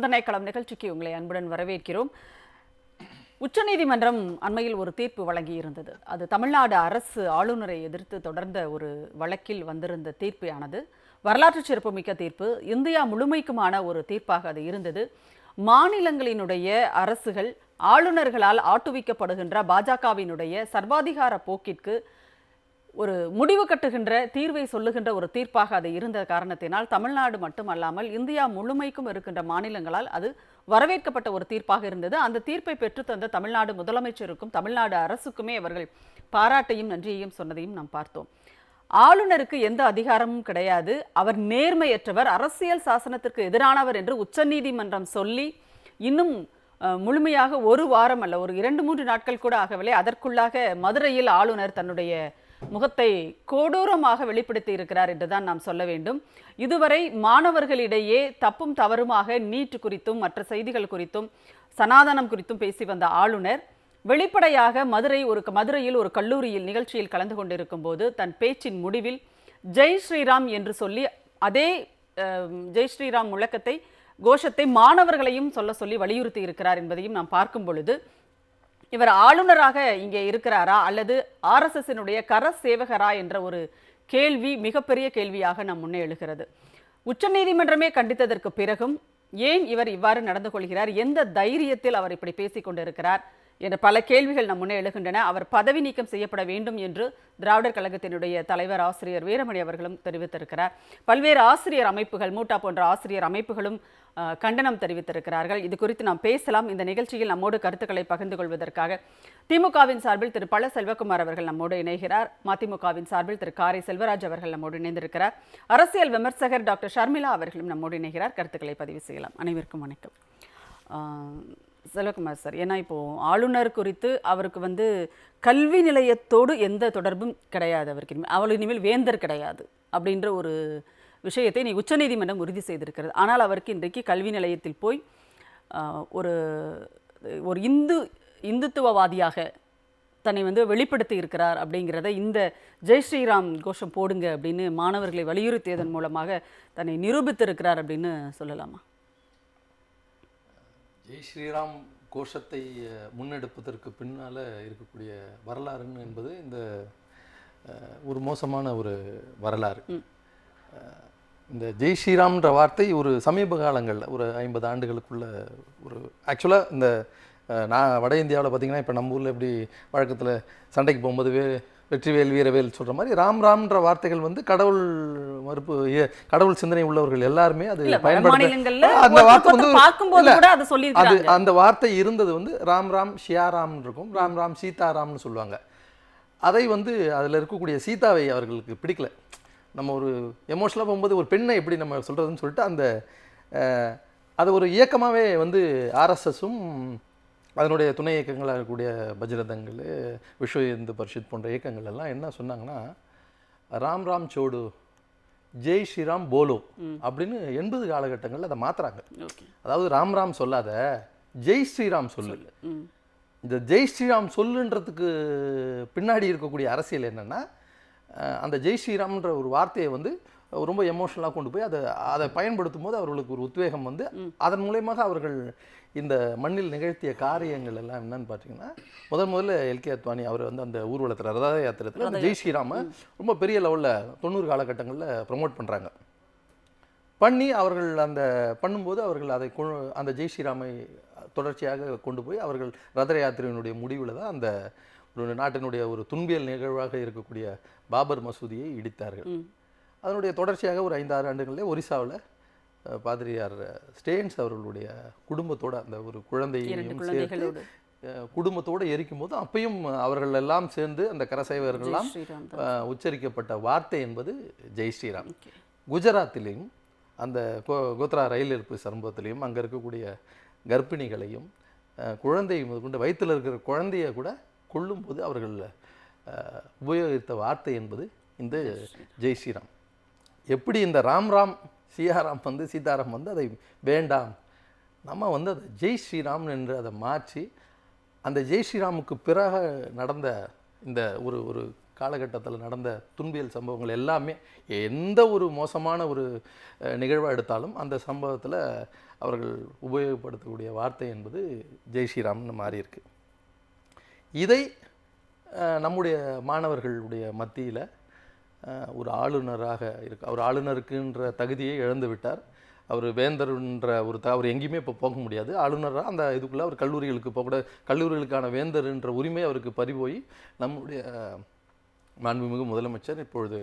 சிந்தனை களம் நிகழ்ச்சிக்கு உங்களை அன்புடன் வரவேற்கிறோம். உச்சநீதிமன்றம் அண்மையில் ஒரு தீர்ப்பு வழங்கியிருந்தது. அது தமிழ்நாடு அரசு ஆளுநரை எதிர்த்து தொடர்ந்த ஒரு வழக்கில் வந்திருந்த தீர்ப்பானது வரலாற்று சிறப்புமிக்க தீர்ப்பு. இந்தியா முழுமைக்குமான ஒரு தீர்ப்பாக அது இருந்தது. மாநிலங்களினுடைய அரசுகள் ஆளுநர்களால் ஆட்டுவிக்கப்படுகின்ற பாஜகவினுடைய சர்வாதிகார போக்கிற்கு ஒரு முடிவு கட்டுகின்ற தீர்வை சொல்லுகின்ற ஒரு தீர்ப்பாக அது இருந்த காரணத்தினால் தமிழ்நாடு மட்டுமல்லாமல் இந்தியா முழுமைக்கும் இருக்கின்ற மாநிலங்களால் அது வரவேற்கப்பட்ட ஒரு தீர்ப்பாக இருந்தது. அந்த தீர்ப்பை பெற்றுத்தந்த தமிழ்நாடு முதலமைச்சருக்கும் தமிழ்நாடு அரசுக்குமே அவர்கள் பாராட்டையும் நன்றியையும் சொன்னதையும் நாம் பார்த்தோம். ஆளுநருக்கு எந்த அதிகாரமும் கிடையாது, அவர் நேர்மையற்றவர், அரசியல் சாசனத்திற்கு எதிரானவர் என்று உச்சநீதிமன்றம் சொல்லி இன்னும் முழுமையாக ஒரு வாரம் அல்ல, ஒரு 2-3 நாட்கள் கூட ஆகவில்லை. அதற்குள்ளாக மதுரையில் ஆளுநர் தன்னுடைய முகத்தை கொடூரமாக வெளிப்படுத்தி இருக்கிறார் என்றுதான் நாம் சொல்ல வேண்டும். இதுவரை மாணவர்களிடையே தப்பும் தவறுமாக நீட் குறித்தும் மற்ற செய்திகள் குறித்தும் சனாதனம் குறித்தும் பேசி வந்த ஆளுநர் வெளிப்படையாக மதுரையில் ஒரு கல்லூரியில் நிகழ்ச்சியில் கலந்து கொண்டிருக்கும் போது தன் பேச்சின் முடிவில் ஜெய் ஸ்ரீராம் என்று சொல்லி அதே ஜெய் ஸ்ரீராம் முழக்கத்தை கோஷத்தை மாணவர்களையும் சொல்லி வலியுறுத்தி இருக்கிறார் என்பதையும் நாம் பார்க்கும் பொழுது இவர் ஆளுநராக இங்கே இருக்கிறாரா அல்லது ஆர்எஸ்எஸ்னுடைய கர சேவகரா என்ற ஒரு கேள்வி மிகப்பெரிய கேள்வியாக நம் முன்னே எழுகிறது. உச்சநீதிமன்றமே கண்டித்ததற்கு பிறகும் ஏன் இவர் இவ்வாறு நடந்து கொள்கிறார், எந்த தைரியத்தில் அவர் இப்படி பேசிக் கொண்டிருக்கிறார் என்ற பல கேள்விகள் நம் முன்னே எழுகின்றன. அவர் பதவி நீக்கம் செய்யப்பட வேண்டும் என்று திராவிடர் கழகத்தினுடைய தலைவர் ஆசிரியர் வீரமணி அவர்களும் தெரிவித்திருக்கிறார். பல்வேறு ஆசிரியர் அமைப்புகள், மூட்டா போன்ற ஆசிரியர் அமைப்புகளும் கண்டனம் தெரிவித்திருக்கிறார்கள். இது குறித்து நாம் பேசலாம். இந்த நிகழ்ச்சியில் நம்மோடு கருத்துக்களை பகிர்ந்து கொள்வதற்காக திமுகவின் சார்பில் திரு பழ செல்வகுமார் அவர்கள் நம்மோடு இணைகிறார். மதிமுகவின் சார்பில் திரு காரை செல்வராஜ் அவர்கள் நம்மோடு இணைந்திருக்கிறார். அரசியல் விமர்சகர் டாக்டர் ஷர்மிளா அவர்களும் நம்மோடு இணைகிறார். கருத்துக்களை பதிவு செய்யலாம். அனைவருக்கும் வணக்கம். செல்வகுமார் சார், ஏன்னா இப்போ ஆளுநர் குறித்து அவருக்கு கல்வி நிலையத்தோடு எந்த தொடர்பும் கிடையாது, அவருக்கு இனிமேல் வேந்தர் கிடையாது அப்படின்ற ஒரு விஷயத்தை நீ உச்சநீதிமன்றம் உறுதி செய்திருக்கிறது. ஆனால் அவருக்கு இன்றைக்கு கல்வி நிலையத்தில் போய் ஒரு ஒரு இந்துத்துவவாதியாக தன்னை வெளிப்படுத்தி இருக்கிறார் அப்படிங்கிறத இந்த ஜெய் ஸ்ரீராம் கோஷம் போடுங்க அப்படின்னு மாணவர்களை வலியுறுத்தியதன் மூலமாக தன்னை நிரூபித்திருக்கிறார் அப்படின்னு சொல்லலாமா? ஜெய் ஸ்ரீராம் கோஷத்தை முன்னெடுப்பதற்கு பின்னால் இருக்கக்கூடிய வரலாறுன்னு என்பது இந்த ஒரு மோசமான ஒரு வரலாறு. இந்த ஜெய் ஸ்ரீராம்ன்ற வார்த்தை ஒரு சமீப காலங்களில் ஒரு 50 ஆண்டுகளுக்குள்ள ஒரு ஆக்சுவலாக இந்த நான் வட இந்தியாவில் பார்த்திங்கன்னா இப்போ நம்ம ஊரில் எப்படி வழக்கத்தில் சண்டைக்கு போகும்போது வெற்றிவேல் வீரவேல் சொல்கிற மாதிரி ராம்ன்ற வார்த்தைகள் கடவுள் மறுப்பு, கடவுள் சிந்தனை உள்ளவர்கள் எல்லாருமே அது பயன்படுத்த அந்த வார்த்தை அந்த வார்த்தை இருந்தது ராம் ஷியாராம் இருக்கும், ராம் சீதாராம்னு சொல்லுவாங்க. அதை அதில் இருக்கக்கூடிய சீதாவை அவர்களுக்கு பிடிக்கல. நம்ம ஒரு எமோஷனலாக போகும்போது ஒரு பெண்ணை எப்படி நம்ம சொல்கிறதுன்னு சொல்லிட்டு அந்த அது ஒரு இயக்கமாகவே ஆர்எஸ்எஸும் அதனுடைய துணை இயக்கங்களாக இருக்கக்கூடிய பஜ்ரதங்கள், விஸ்வ இந்து பரிஷத் போன்ற இயக்கங்கள் எல்லாம் என்ன சொன்னாங்கன்னா, ராம் சோடு ஜெய் ஸ்ரீராம் போலோ அப்படின்னு 80 காலகட்டங்களில் அதை மாற்றுறாங்க. அதாவது ராம் சொல்லாத ஜெய் ஸ்ரீராம் சொல்லு. இந்த ஜெய் ஸ்ரீராம் சொல்லுன்றதுக்கு பின்னாடி இருக்கக்கூடிய அரசியல் என்னென்னா, அந்த ஜெய் ஸ்ரீராம்ன்ற ஒரு வார்த்தையை ரொம்ப எமோஷனலாக கொண்டு போய் அதை பயன்படுத்தும் போது அவர்களுக்கு ஒரு உத்வேகம் அதன் மூலயமாக அவர்கள் இந்த மண்ணில் நிகழ்த்திய காரியங்கள் எல்லாம் என்னன்னு பார்த்தீங்கன்னா, முதல்ல எல்கே அத்வானி அவர் அந்த ஊர்வலத்தில் ரத யாத்திரத்தில் அந்த ஜெய் ஸ்ரீராமை ரொம்ப பெரிய லெவலில் 90 காலகட்டங்களில் ப்ரொமோட் பண்ணி அவர்கள் பண்ணும்போது அவர்கள் அந்த ஜெய் ஸ்ரீராமை தொடர்ச்சியாக கொண்டு போய் அவர்கள் ரத யாத்திரையினுடைய முடிவில் தான் அந்த ஒரு நாட்டினுடைய ஒரு துன்பியல் நிகழ்வாக இருக்கக்கூடிய பாபர் மசூதியை இடித்தார்கள். அதனுடைய தொடர்ச்சியாக ஒரு 5-6 ஆண்டுகளிலே ஒரிசாவில் பாதிரியார் ஸ்டேன்ஸ் அவர்களுடைய குடும்பத்தோடு அந்த ஒரு குழந்தையையும் சேர்த்து குடும்பத்தோடு எரிக்கும் போது அப்பையும் அவர்கள் எல்லாம் சேர்ந்து அந்த கரசேவர்கள்லாம் உச்சரிக்கப்பட்ட வார்த்தை என்பது ஜெய் ஸ்ரீராம். குஜராத்திலையும் அந்த கோத்ரா ரயில் இருப்பு சம்பவத்திலையும் அங்கே இருக்கக்கூடிய கர்ப்பிணிகளையும் குழந்தையும் கொண்டு வயிற்றில் இருக்கிற குழந்தைய கூட கொல்லும்போது அவர்கள் உபயோகித்த வார்த்தை என்பது இந்த ஜெய் ஸ்ரீராம். எப்படி இந்த ராம் சியாராம் சீதாராம் அதை வேண்டாம், நம்ம அதை ஜெய் ஸ்ரீராம் என்று அதை மாற்றி அந்த ஜெய் ஸ்ரீராமுக்கு பிறகு நடந்த இந்த ஒரு காலகட்டத்தில் நடந்த துன்பியல் சம்பவங்கள் எல்லாமே எந்த ஒரு மோசமான ஒரு நிகழ்வாக எடுத்தாலும் அந்த சம்பவத்தில் அவர்கள் உபயோகப்படுத்தக்கூடிய வார்த்தை என்பது ஜெய் ஸ்ரீராம்னு மாறி இருக்கு. இதை நம்முடைய மாணவர்களுடைய மத்தியில் ஒரு ஆளுநராக இருக்கு, அவர் ஆளுநருக்குன்ற தகுதியை இழந்து விட்டார். அவர் வேந்தர்ன்ற அவர் எங்கேயுமே இப்போ போக முடியாது. ஆளுநராக அந்த இதுக்குள்ளே அவர் கல்லூரிகளுக்கு போகக்கூட, கல்லூரிகளுக்கான வேந்தர்ன்ற உரிமை அவருக்கு பறிபோய் நம்முடைய மாண்புமிகு முதலமைச்சர் இப்பொழுது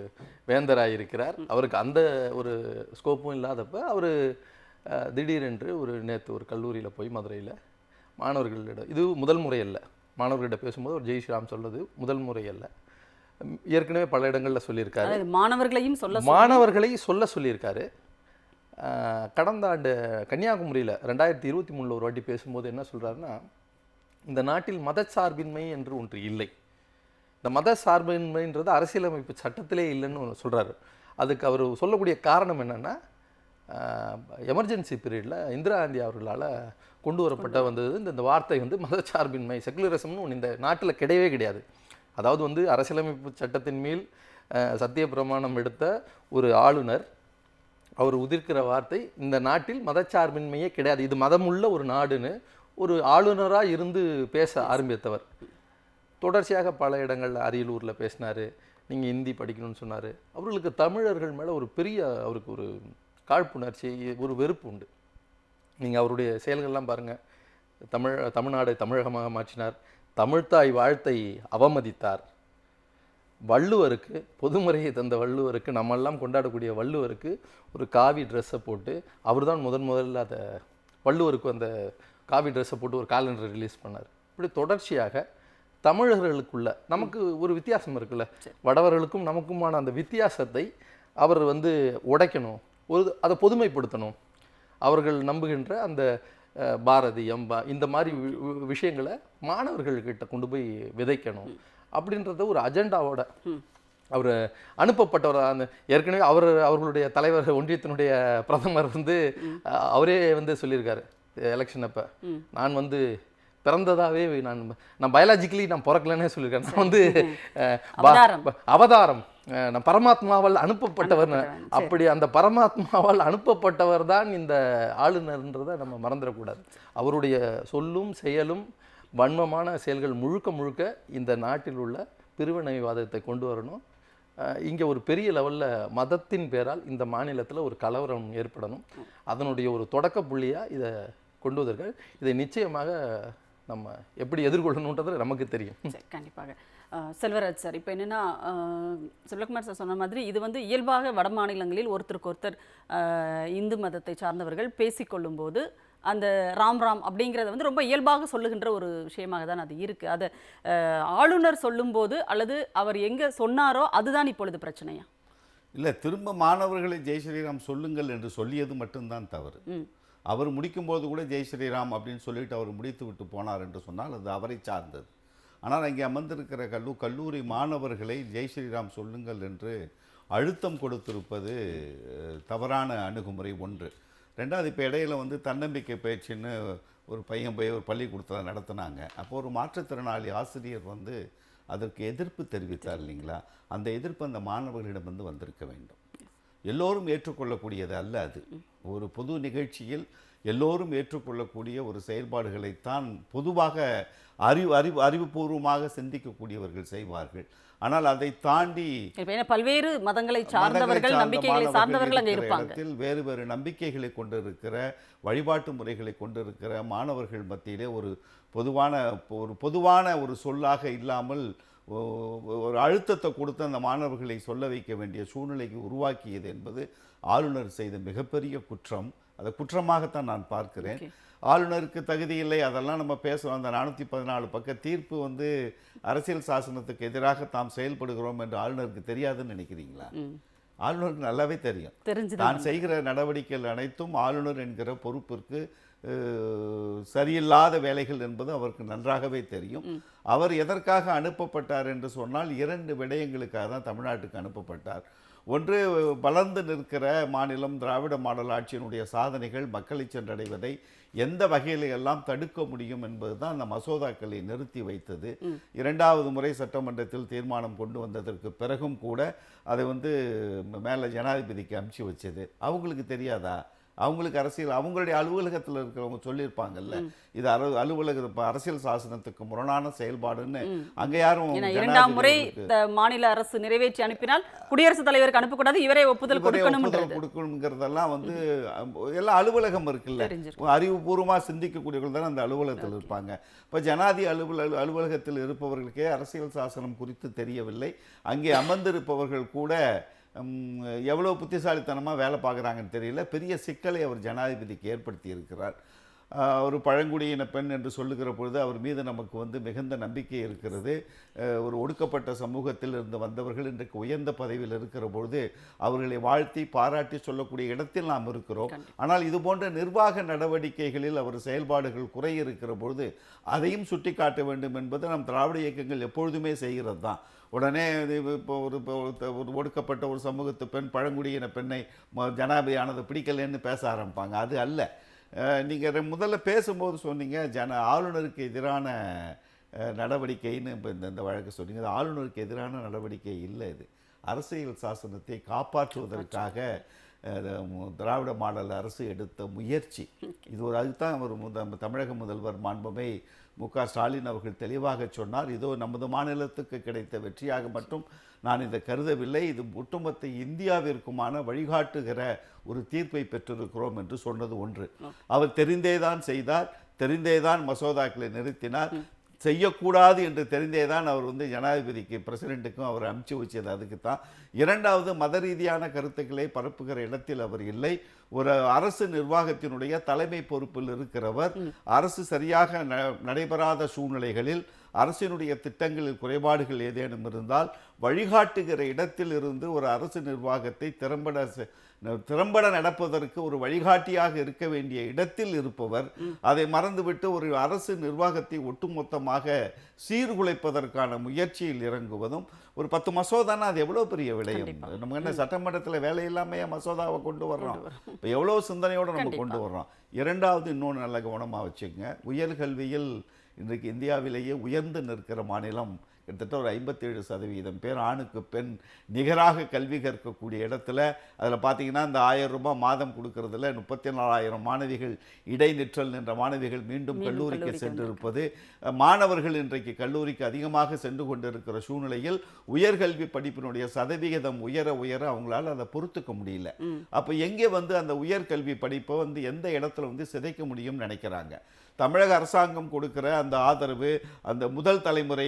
வேந்தராக இருக்கிறார். அவருக்கு அந்த ஒரு ஸ்கோப்பும் இல்லாதப்ப அவர் திடீரென்று நேற்று ஒரு கல்லூரியில் போய் மதுரையில் மாணவர்களிடம், இது முதல் முறை அல்ல, மாணவர்களிடம் பேசும்போது ஒரு ஜெய் ஸ்ரீராம் சொல்வது முதல் முறை அல்ல, ஏற்கனவே பல இடங்களில் சொல்லியிருக்காரு. மாணவர்களை சொல்லியிருக்காரு. கடந்த ஆண்டு கன்னியாகுமரியில் 2023 ஒரு வாட்டி பேசும்போது என்ன சொல்கிறாருன்னா, இந்த நாட்டில் மதச்சார்பின்மை என்று ஒன்று இல்லை, இந்த மத சார்பின்மைன்றது அரசியலமைப்பு சட்டத்திலே இல்லைன்னு சொல்கிறாரு. அதுக்கு அவர் சொல்லக்கூடிய காரணம் என்னென்னா, எமர்ஜென்சி பீரியடில் இந்திரா காந்தி அவர்களால் கொண்டு வரப்பட்ட வந்தது இந்த வார்த்தை மதச்சார்பின்மை, செக்குலரிசம்னு ஒன்று இந்த நாட்டில் கிடையவே கிடையாது. அதாவது அரசியலமைப்பு சட்டத்தின் மேல் சத்திய பிரமாணம் எடுத்த ஒரு ஆளுநர் அவர் உதிர்க்கிற வார்த்தை, இந்த நாட்டில் மதச்சார்பின்மையே கிடையாது, இது மதமுள்ள ஒரு நாடுன்னு ஒரு ஆளுநராக இருந்து பேச ஆரம்பித்தவர். தொடர்ச்சியாக பல இடங்களில் அரியலூரில் பேசினார், நீங்கள் ஹிந்தி படிக்கணும்னு சொன்னார். அவர்களுக்கு தமிழர்கள் மேலே ஒரு பெரிய அவருக்கு ஒரு காழ்ப்புணர்ச்சி, ஒரு வெறுப்பு உண்டு. நீங்கள் அவருடைய செயல்கள்லாம் பாருங்கள். தமிழ்நாடு தமிழகமாக மாற்றினார், தமிழ்த்தாய் வாழ்த்தை அவமதித்தார். வள்ளுவருக்கு, பொதுமுறையை தந்த வள்ளுவருக்கு, நம்மெல்லாம் கொண்டாடக்கூடிய வள்ளுவருக்கு ஒரு காவி ட்ரெஸ்ஸை போட்டு, அவர் தான் முதல்ல அதை வள்ளுவருக்கு அந்த காவி ட்ரெஸ்ஸை போட்டு ஒரு காலண்டர் ரிலீஸ் பண்ணார். இப்படி தொடர்ச்சியாக தமிழர்களுக்குள்ள நமக்கு ஒரு வித்தியாசம் இருக்குல்ல, வடவர்களுக்கும் நமக்குமான அந்த வித்தியாசத்தை அவர் உடைக்கணும், அதை பொதுமைப்படுத்தணும். அவர்கள் நம்புகின்ற அந்த பாரதியம் இந்த மாதிரி விஷயங்களை மாணவர்கள்கிட்ட கொண்டு போய் விதைக்கணும் அப்படின்றத ஒரு அஜெண்டாவோட அவர் அனுப்பப்பட்டவர். அந்த ஏற்கனவே அவர்களுடைய தலைவர், ஒன்றியத்தினுடைய பிரதமர் அவரே சொல்லியிருக்காரு எலெக்ஷன் அப்போ, நான் பிறந்ததாகவே நான் பயாலஜிக்கலி நான் பிறக்கலன்னே சொல்லியிருக்கேன், நான் அவதாரம், நான் பரமாத்மாவால் அனுப்பப்பட்டவர். அப்படி அந்த பரமாத்மாவால் அனுப்பப்பட்டவர் தான் இந்த ஆளுநர்ன்றதை நம்ம மறந்துடக்கூடாது. அவருடைய சொல்லும் செயலும் வன்மமான செயல்கள் முழுக்க இந்த நாட்டில் உள்ள பிரிவினைவாதத்தை கொண்டு வரணும். இங்கே ஒரு பெரிய லெவலில் மதத்தின் பேரால் இந்த மாநிலத்தில் ஒரு கலவரம் ஏற்படணும். அதனுடைய ஒரு தொடக்க புள்ளியாக இதை கொண்டு வந்திருக்காரு. இதை நிச்சயமாக நம்ம எப்படி எதிர்கொள்ளணுன்றது நமக்கு தெரியும். கண்டிப்பாக. செல்வராஜ் சார், இப்போ என்னென்னா, செல்வகுமார் சார் சொன்ன மாதிரி இது இயல்பாக வட மாநிலங்களில் ஒருத்தருக்கு ஒருத்தர் இந்து மதத்தை சார்ந்தவர்கள் பேசிக்கொள்ளும்போது அந்த ராம் அப்படிங்கிறத ரொம்ப இயல்பாக சொல்லுகின்ற ஒரு விஷயமாக தான் அது இருக்குது. அதை ஆளுநர் சொல்லும்போது அல்லது அவர் எங்கே சொன்னாரோ அதுதான் இப்பொழுது பிரச்சனையா? இல்லை, திரும்ப மாணவர்களை ஜெய் ஸ்ரீராம் சொல்லுங்கள் என்று சொல்லியது மட்டும்தான் தவறு. அவர் முடிக்கும்போது கூட ஜெய் ஸ்ரீராம் அப்படின்னு சொல்லிட்டு அவர் முடித்து விட்டு போனார் என்று சொன்னால் அது அவரை சார்ந்தது. ஆனால் அங்கே அமர்ந்திருக்கிற கல்லூரி மாணவர்களை ஜெய் ஸ்ரீராம் சொல்லுங்கள் என்று அழுத்தம் கொடுத்திருப்பது தவறான அணுகுமுறை ஒன்று. ரெண்டாவது, இப்போ இடையில தன்னம்பிக்கை பயிற்சின்னு ஒரு பையன் போய் ஒரு பள்ளிக்கூடத்தில் நடத்தினாங்க. அப்போது ஒரு மாற்றுத்திறனாளி ஆசிரியர் அதற்கு எதிர்ப்பு தெரிவித்தார் இல்லைங்களா? அந்த எதிர்ப்பு அந்த மாணவர்களிடம் வந்திருக்க வேண்டும். எல்லோரும் ஏற்றுக்கொள்ளக்கூடியது அல்ல அது. ஒரு பொது நிகழ்ச்சியில் எல்லோரும் ஏற்றுக்கொள்ளக்கூடிய ஒரு செயல்பாடுகளைத்தான் பொதுவாக அறிவுபூர்வமாக சிந்திக்கக்கூடியவர்கள் செய்வார்கள். ஆனால் அதை தாண்டி பல்வேறு மதங்களை சார்ந்தவர்கள், நம்பிக்கைகளை சார்ந்தவர்கள் அங்கே இருப்பாங்க. வேறு வேறு நம்பிக்கைகளை கொண்டிருக்கிற, வழிபாட்டு முறைகளை கொண்டிருக்கிற மாணவர்கள் மத்தியிலே ஒரு பொதுவான ஒரு சொல்லாக இல்லாமல் ஒரு அழுத்தத்தை கொடுத்து அந்த மாணவர்களை சொல்ல வைக்க வேண்டிய சூழ்நிலைக்கு உருவாக்கியது என்பது ஆளுநர் செய்த மிகப்பெரிய குற்றம். அதை குற்றமாகத்தான் நான் பார்க்கிறேன். ஆளுநருக்கு தகுதி இல்லை, அதெல்லாம் நம்ம பேசுகிறோம். அந்த 414 பக்க தீர்ப்பு அரசியல் சாசனத்துக்கு எதிராக தாம் செயல்படுகிறோம் என்று ஆளுநருக்கு தெரியாதுன்னு நினைக்கிறீங்களா? ஆளுநருக்கு நல்லாவே தெரியும். தான் செய்கிற நடவடிக்கைகள் அனைத்தும் ஆளுநர் என்கிற பொறுப்பிற்கு சரியில்லாத வேலைகள் என்பது அவருக்கு நன்றாகவே தெரியும். அவர் எதற்காக அனுப்பப்பட்டார் என்று சொன்னால் 2 விடயங்களுக்காக தான் தமிழ்நாட்டுக்கு அனுப்பப்பட்டார். ஒன்று, வளர்ந்து நிற்கிற மாநிலம் திராவிட மாடல் ஆட்சியினுடைய சாதனைகள் மக்களை சென்றடைவதை எந்த வகையில் எல்லாம் தடுக்க முடியும் என்பது தான் அந்த மசோதாக்களை நிறுத்தி வைத்தது. 2வது முறை சட்டமன்றத்தில் தீர்மானம் கொண்டு வந்ததற்கு பிறகும் கூட அதை மேலே ஜனாதிபதிக்கு அனுப்பிச்சு வச்சது. அவங்களுக்கு தெரியாதா? அவங்களுக்கு அரசியல் அவங்களுடைய அலுவலகத்தில் இருக்கிறவங்க சொல்லியிருப்பாங்கல்ல, இது அலுவலக அரசியல் சாசனத்துக்கு முரணான செயல்பாடுன்னு. அங்கே யாரும் இரண்டாம் முறை மாநில அரசு நிறைவேற்றி அனுப்பினால் குடியரசுத் தலைவருக்கு அனுப்பக்கூடாது, இவரே ஒப்புதல் கொடுக்கணுங்கிறதெல்லாம் எல்லாம் அலுவலகம் இருக்குல்ல, அறிவுபூர்வமாக சிந்திக்கக்கூடியவர்கள் தானே அந்த அலுவலகத்தில் இருப்பாங்க. இப்போ ஜனாதிபதி அலுவலகத்தில் இருப்பவர்களுக்கே அரசியல் சாசனம் குறித்து தெரியவில்லை. அங்கே அமர்ந்திருப்பவர்கள் கூட எவ்வளோ புத்திசாலித்தனமாக வேலை பார்க்குறாங்கன்னு தெரியல. பெரிய சிக்கலை அவர் ஜனாதிபதிக்கு ஏற்படுத்தி இருக்கிறார். ஒரு பழங்குடியின பெண் என்று சொல்லுகிற பொழுது அவர் மீது நமக்கு மிகுந்த நம்பிக்கை இருக்கிறது. ஒரு ஒடுக்கப்பட்ட சமூகத்தில் இருந்து வந்தவர்கள் இன்றைக்கு உயர்ந்த பதவியில் இருக்கிற பொழுது அவர்களை வாழ்த்தி பாராட்டி சொல்லக்கூடிய இடத்தில் நாம் இருக்கிறோம். ஆனால் இது போன்ற நிர்வாக நடவடிக்கைகளில் அவர் செயல்பாடுகள் குறை இருக்கிற பொழுது அதையும் சுட்டி காட்ட வேண்டும் என்பது நம் திராவிட இயக்கங்கள் எப்பொழுதுமே செய்கிறது தான். உடனே இப்போ ஒரு ஒடுக்கப்பட்ட ஒரு சமூகத்து பெண், பழங்குடியின பெண்ணை ஜனாதிபதியானது பிடிக்கலன்னு பேச ஆரம்பிப்பாங்க. அது அல்ல. நீங்கள் முதல்ல பேசும்போது சொன்னீங்க ஆளுநருக்கு எதிரான நடவடிக்கைன்னு. இப்போ இந்த வழக்கு சொன்னீங்க, அது ஆளுநருக்கு எதிரான நடவடிக்கை இல்லை. இது அரசியல் சாசனத்தை காப்பாற்றுவதற்காக திராவிட மாடல் அரசு எடுத்த முயற்சி. இது அதுதான் ஒரு தமிழக முதல்வர் மாண்புமை மு.க. ஸ்டாலின் அவர்கள் தெளிவாக சொன்னார். இதோ நமது மாநிலத்துக்கு கிடைத்த வெற்றியாக மட்டும் நான் இதை கருதவில்லை, இது ஒட்டுமொத்த இந்தியாவிற்குமான வழிகாட்டுகிற ஒரு தீர்ப்பை பெற்றிருக்கிறோம் என்று சொன்னது ஒன்று. அவர் தெரிந்தேதான் செய்தார், தெரிந்தேதான் மசோதாக்களை நிறுத்தினார். செய்யக்கூடாது என்று தெரிந்தேதான் அவர் ஜனாதிபதிக்கு பிரசிடெண்ட்டுக்கும் அவர் அனுப்பிச்சு வச்சது அதுக்கு தான். இரண்டாவது, மத ரீதியான கருத்துக்களை பரப்புகிற இடத்தில் அவர் இல்லை. ஒரு அரசு நிர்வாகத்தினுடைய தலைமை பொறுப்பில் இருக்கிறவர். அரசு சரியாக நடைபெறாத சூழ்நிலைகளில் அரசினுடைய திட்டங்களில் குறைபாடுகள் ஏதேனும் இருந்தால் வழிகாட்டுகிற இடத்தில் இருந்து ஒரு அரசு நிர்வாகத்தை திறம்பட நடப்பதற்கு ஒரு வழிகாட்டியாக இருக்க வேண்டிய இடத்தில் இருப்பவர் அதை மறந்துவிட்டு ஒரு அரசு நிர்வாகத்தை ஒட்டுமொத்தமாக சீர்குலைப்பதற்கான முயற்சியில் இறங்குவதும். ஒரு 10 மசோதானா அது எவ்வளோ பெரிய விடயம். நம்ம என்ன சட்டமன்றத்தில் வேலை இல்லாமையே மசோதாவை கொண்டு வர்றோம். இப்போ எவ்வளோ சிந்தனையோடு நம்ம கொண்டு வர்றோம். இரண்டாவது, இன்னொன்று நல்ல கவனமாக வச்சுக்கோங்க, உயர்கல்வியில் இன்றைக்கு இந்தியாவிலேயே உயர்ந்து நிற்கிற மாநிலம் கிட்டத்தட்ட ஒரு 57% பேர் ஆணுக்கு பெண் நிகராக கல்வி கற்கக்கூடிய இடத்துல. அதில் பார்த்தீங்கன்னா இந்த 1000 ரூபாய் மாதம் கொடுக்கறதுல 34,000 மாணவிகள் இடைநிற்றல் நின்ற மாணவிகள் மீண்டும் கல்லூரிக்கு சென்றிருப்பது. மாணவர்கள் இன்றைக்கு கல்லூரிக்கு அதிகமாக சென்று கொண்டிருக்கிற சூழ்நிலையில் உயர்கல்வி படிப்பினுடைய சதவிகிதம் உயர உயர அவங்களால அதை பொறுத்துக்க முடியல. அப்போ எங்கே அந்த உயர்கல்வி படிப்பை எந்த இடத்துல சிதைக்க முடியும்னு நினைக்கிறாங்க. தமிழக அரசாங்கம் கொடுக்கிற அந்த ஆதரவு, அந்த முதல் தலைமுறை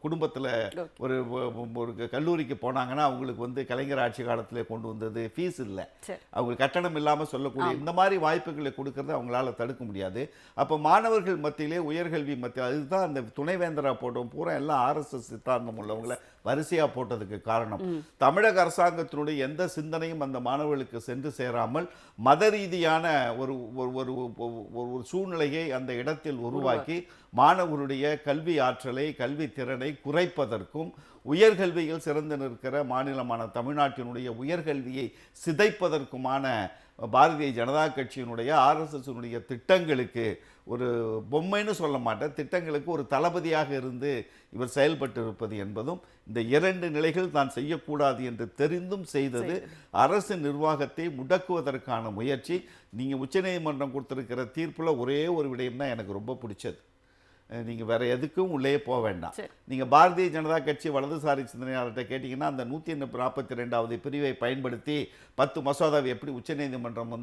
குடும்பத்தில் ஒரு கல்லூரிக்கு போனாங்கன்னா அவங்களுக்கு கலைஞர் ஆட்சி காலத்தில் கொண்டு வந்தது ஃபீஸ் இல்லை, அவங்க கட்டணம் இல்லாமல் சொல்லக்கூடிய இந்த மாதிரி வாய்ப்புகளை கொடுக்கறது அவங்களால தடுக்க முடியாது. அப்போ மாணவர்கள் மத்தியிலே உயர்கல்வி மத்தியில் அதுதான் அந்த துணைவேந்தரா போட்டோம் பூரா எல்லாம் RSS சித்தாந்தம் உள்ளவங்களை வரிசையாக போட்டதுக்கு காரணம். தமிழக அரசாங்கத்தினுடைய எந்த சிந்தனையும் அந்த மாணவர்களுக்கு சென்று சேராமல் மத ரீதியான ஒரு சூழ்நிலையை அந்த இடத்தில் உருவாக்கி மாணவர்களுடைய கல்வி ஆற்றலை கல்வி திறனை குறைப்பதற்கும் உயர்கல்வியில் சிறந்து நிற்கிற மாநிலமான தமிழ்நாட்டினுடைய உயர்கல்வியை சிதைப்பதற்குமான பாரதிய ஜனதா கட்சியினுடைய RSSனுடைய திட்டங்களுக்கு ஒரு பொம்மைன்னு சொல்ல மாட்டேன், திட்டங்களுக்கு ஒரு தளபதியாக இருந்து இவர் செயல்பட்டு இருப்பது என்பதும் இந்த 2 நிலைகள் தான் செய்யக்கூடாது என்று தெரிந்தும் செய்தது அரசு நிர்வாகத்தை முடக்குவதற்கான முயற்சி. நீங்கள் உச்சநீதிமன்றம் கொடுத்திருக்கிற தீர்ப்பில் ஒரே ஒரு விடயம் தான் எனக்கு ரொம்ப பிடிச்சது. நீங்கள் வேறு எதுக்கும் உள்ளே போக வேண்டாம். நீங்கள் பாரதிய ஜனதா கட்சி வலதுசாரி சிந்தனையாளர்கிட்ட கேட்டிங்கன்னா அந்த 142வது பிரிவை பயன்படுத்தி 10 மசோதாவை எப்படி உச்சநீதிமன்றம்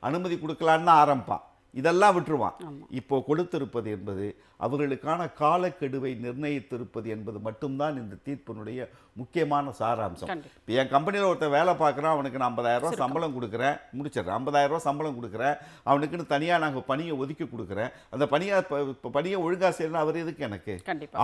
அனுமதி கொடுக்கலான்னு ஆரம்பிப்பான். இதெல்லாம் விட்டுருவான். இப்போ கொடுத்திருப்பது என்பது அவர்களுக்கான காலக்கெடுவை நிர்ணயித்திருப்பது என்பது மட்டும்தான் இந்த தீர்ப்பினுடைய முக்கியமான சாராம்சம். இப்போ என் கம்பெனியில் ஒருத்தர் வேலை பார்க்குறான், அவனுக்கு நான் 50,000 ரூபா சம்பளம் கொடுக்குறேன், முடிச்சிடுறேன். 50,000 ரூபா சம்பளம் கொடுக்குறேன், அவனுக்குன்னு தனியாக நாங்கள் பணியை ஒதுக்கி கொடுக்குறேன். அந்த பணியை ஒழுங்காக செய்யணும். அவர் எதுக்கு எனக்கு?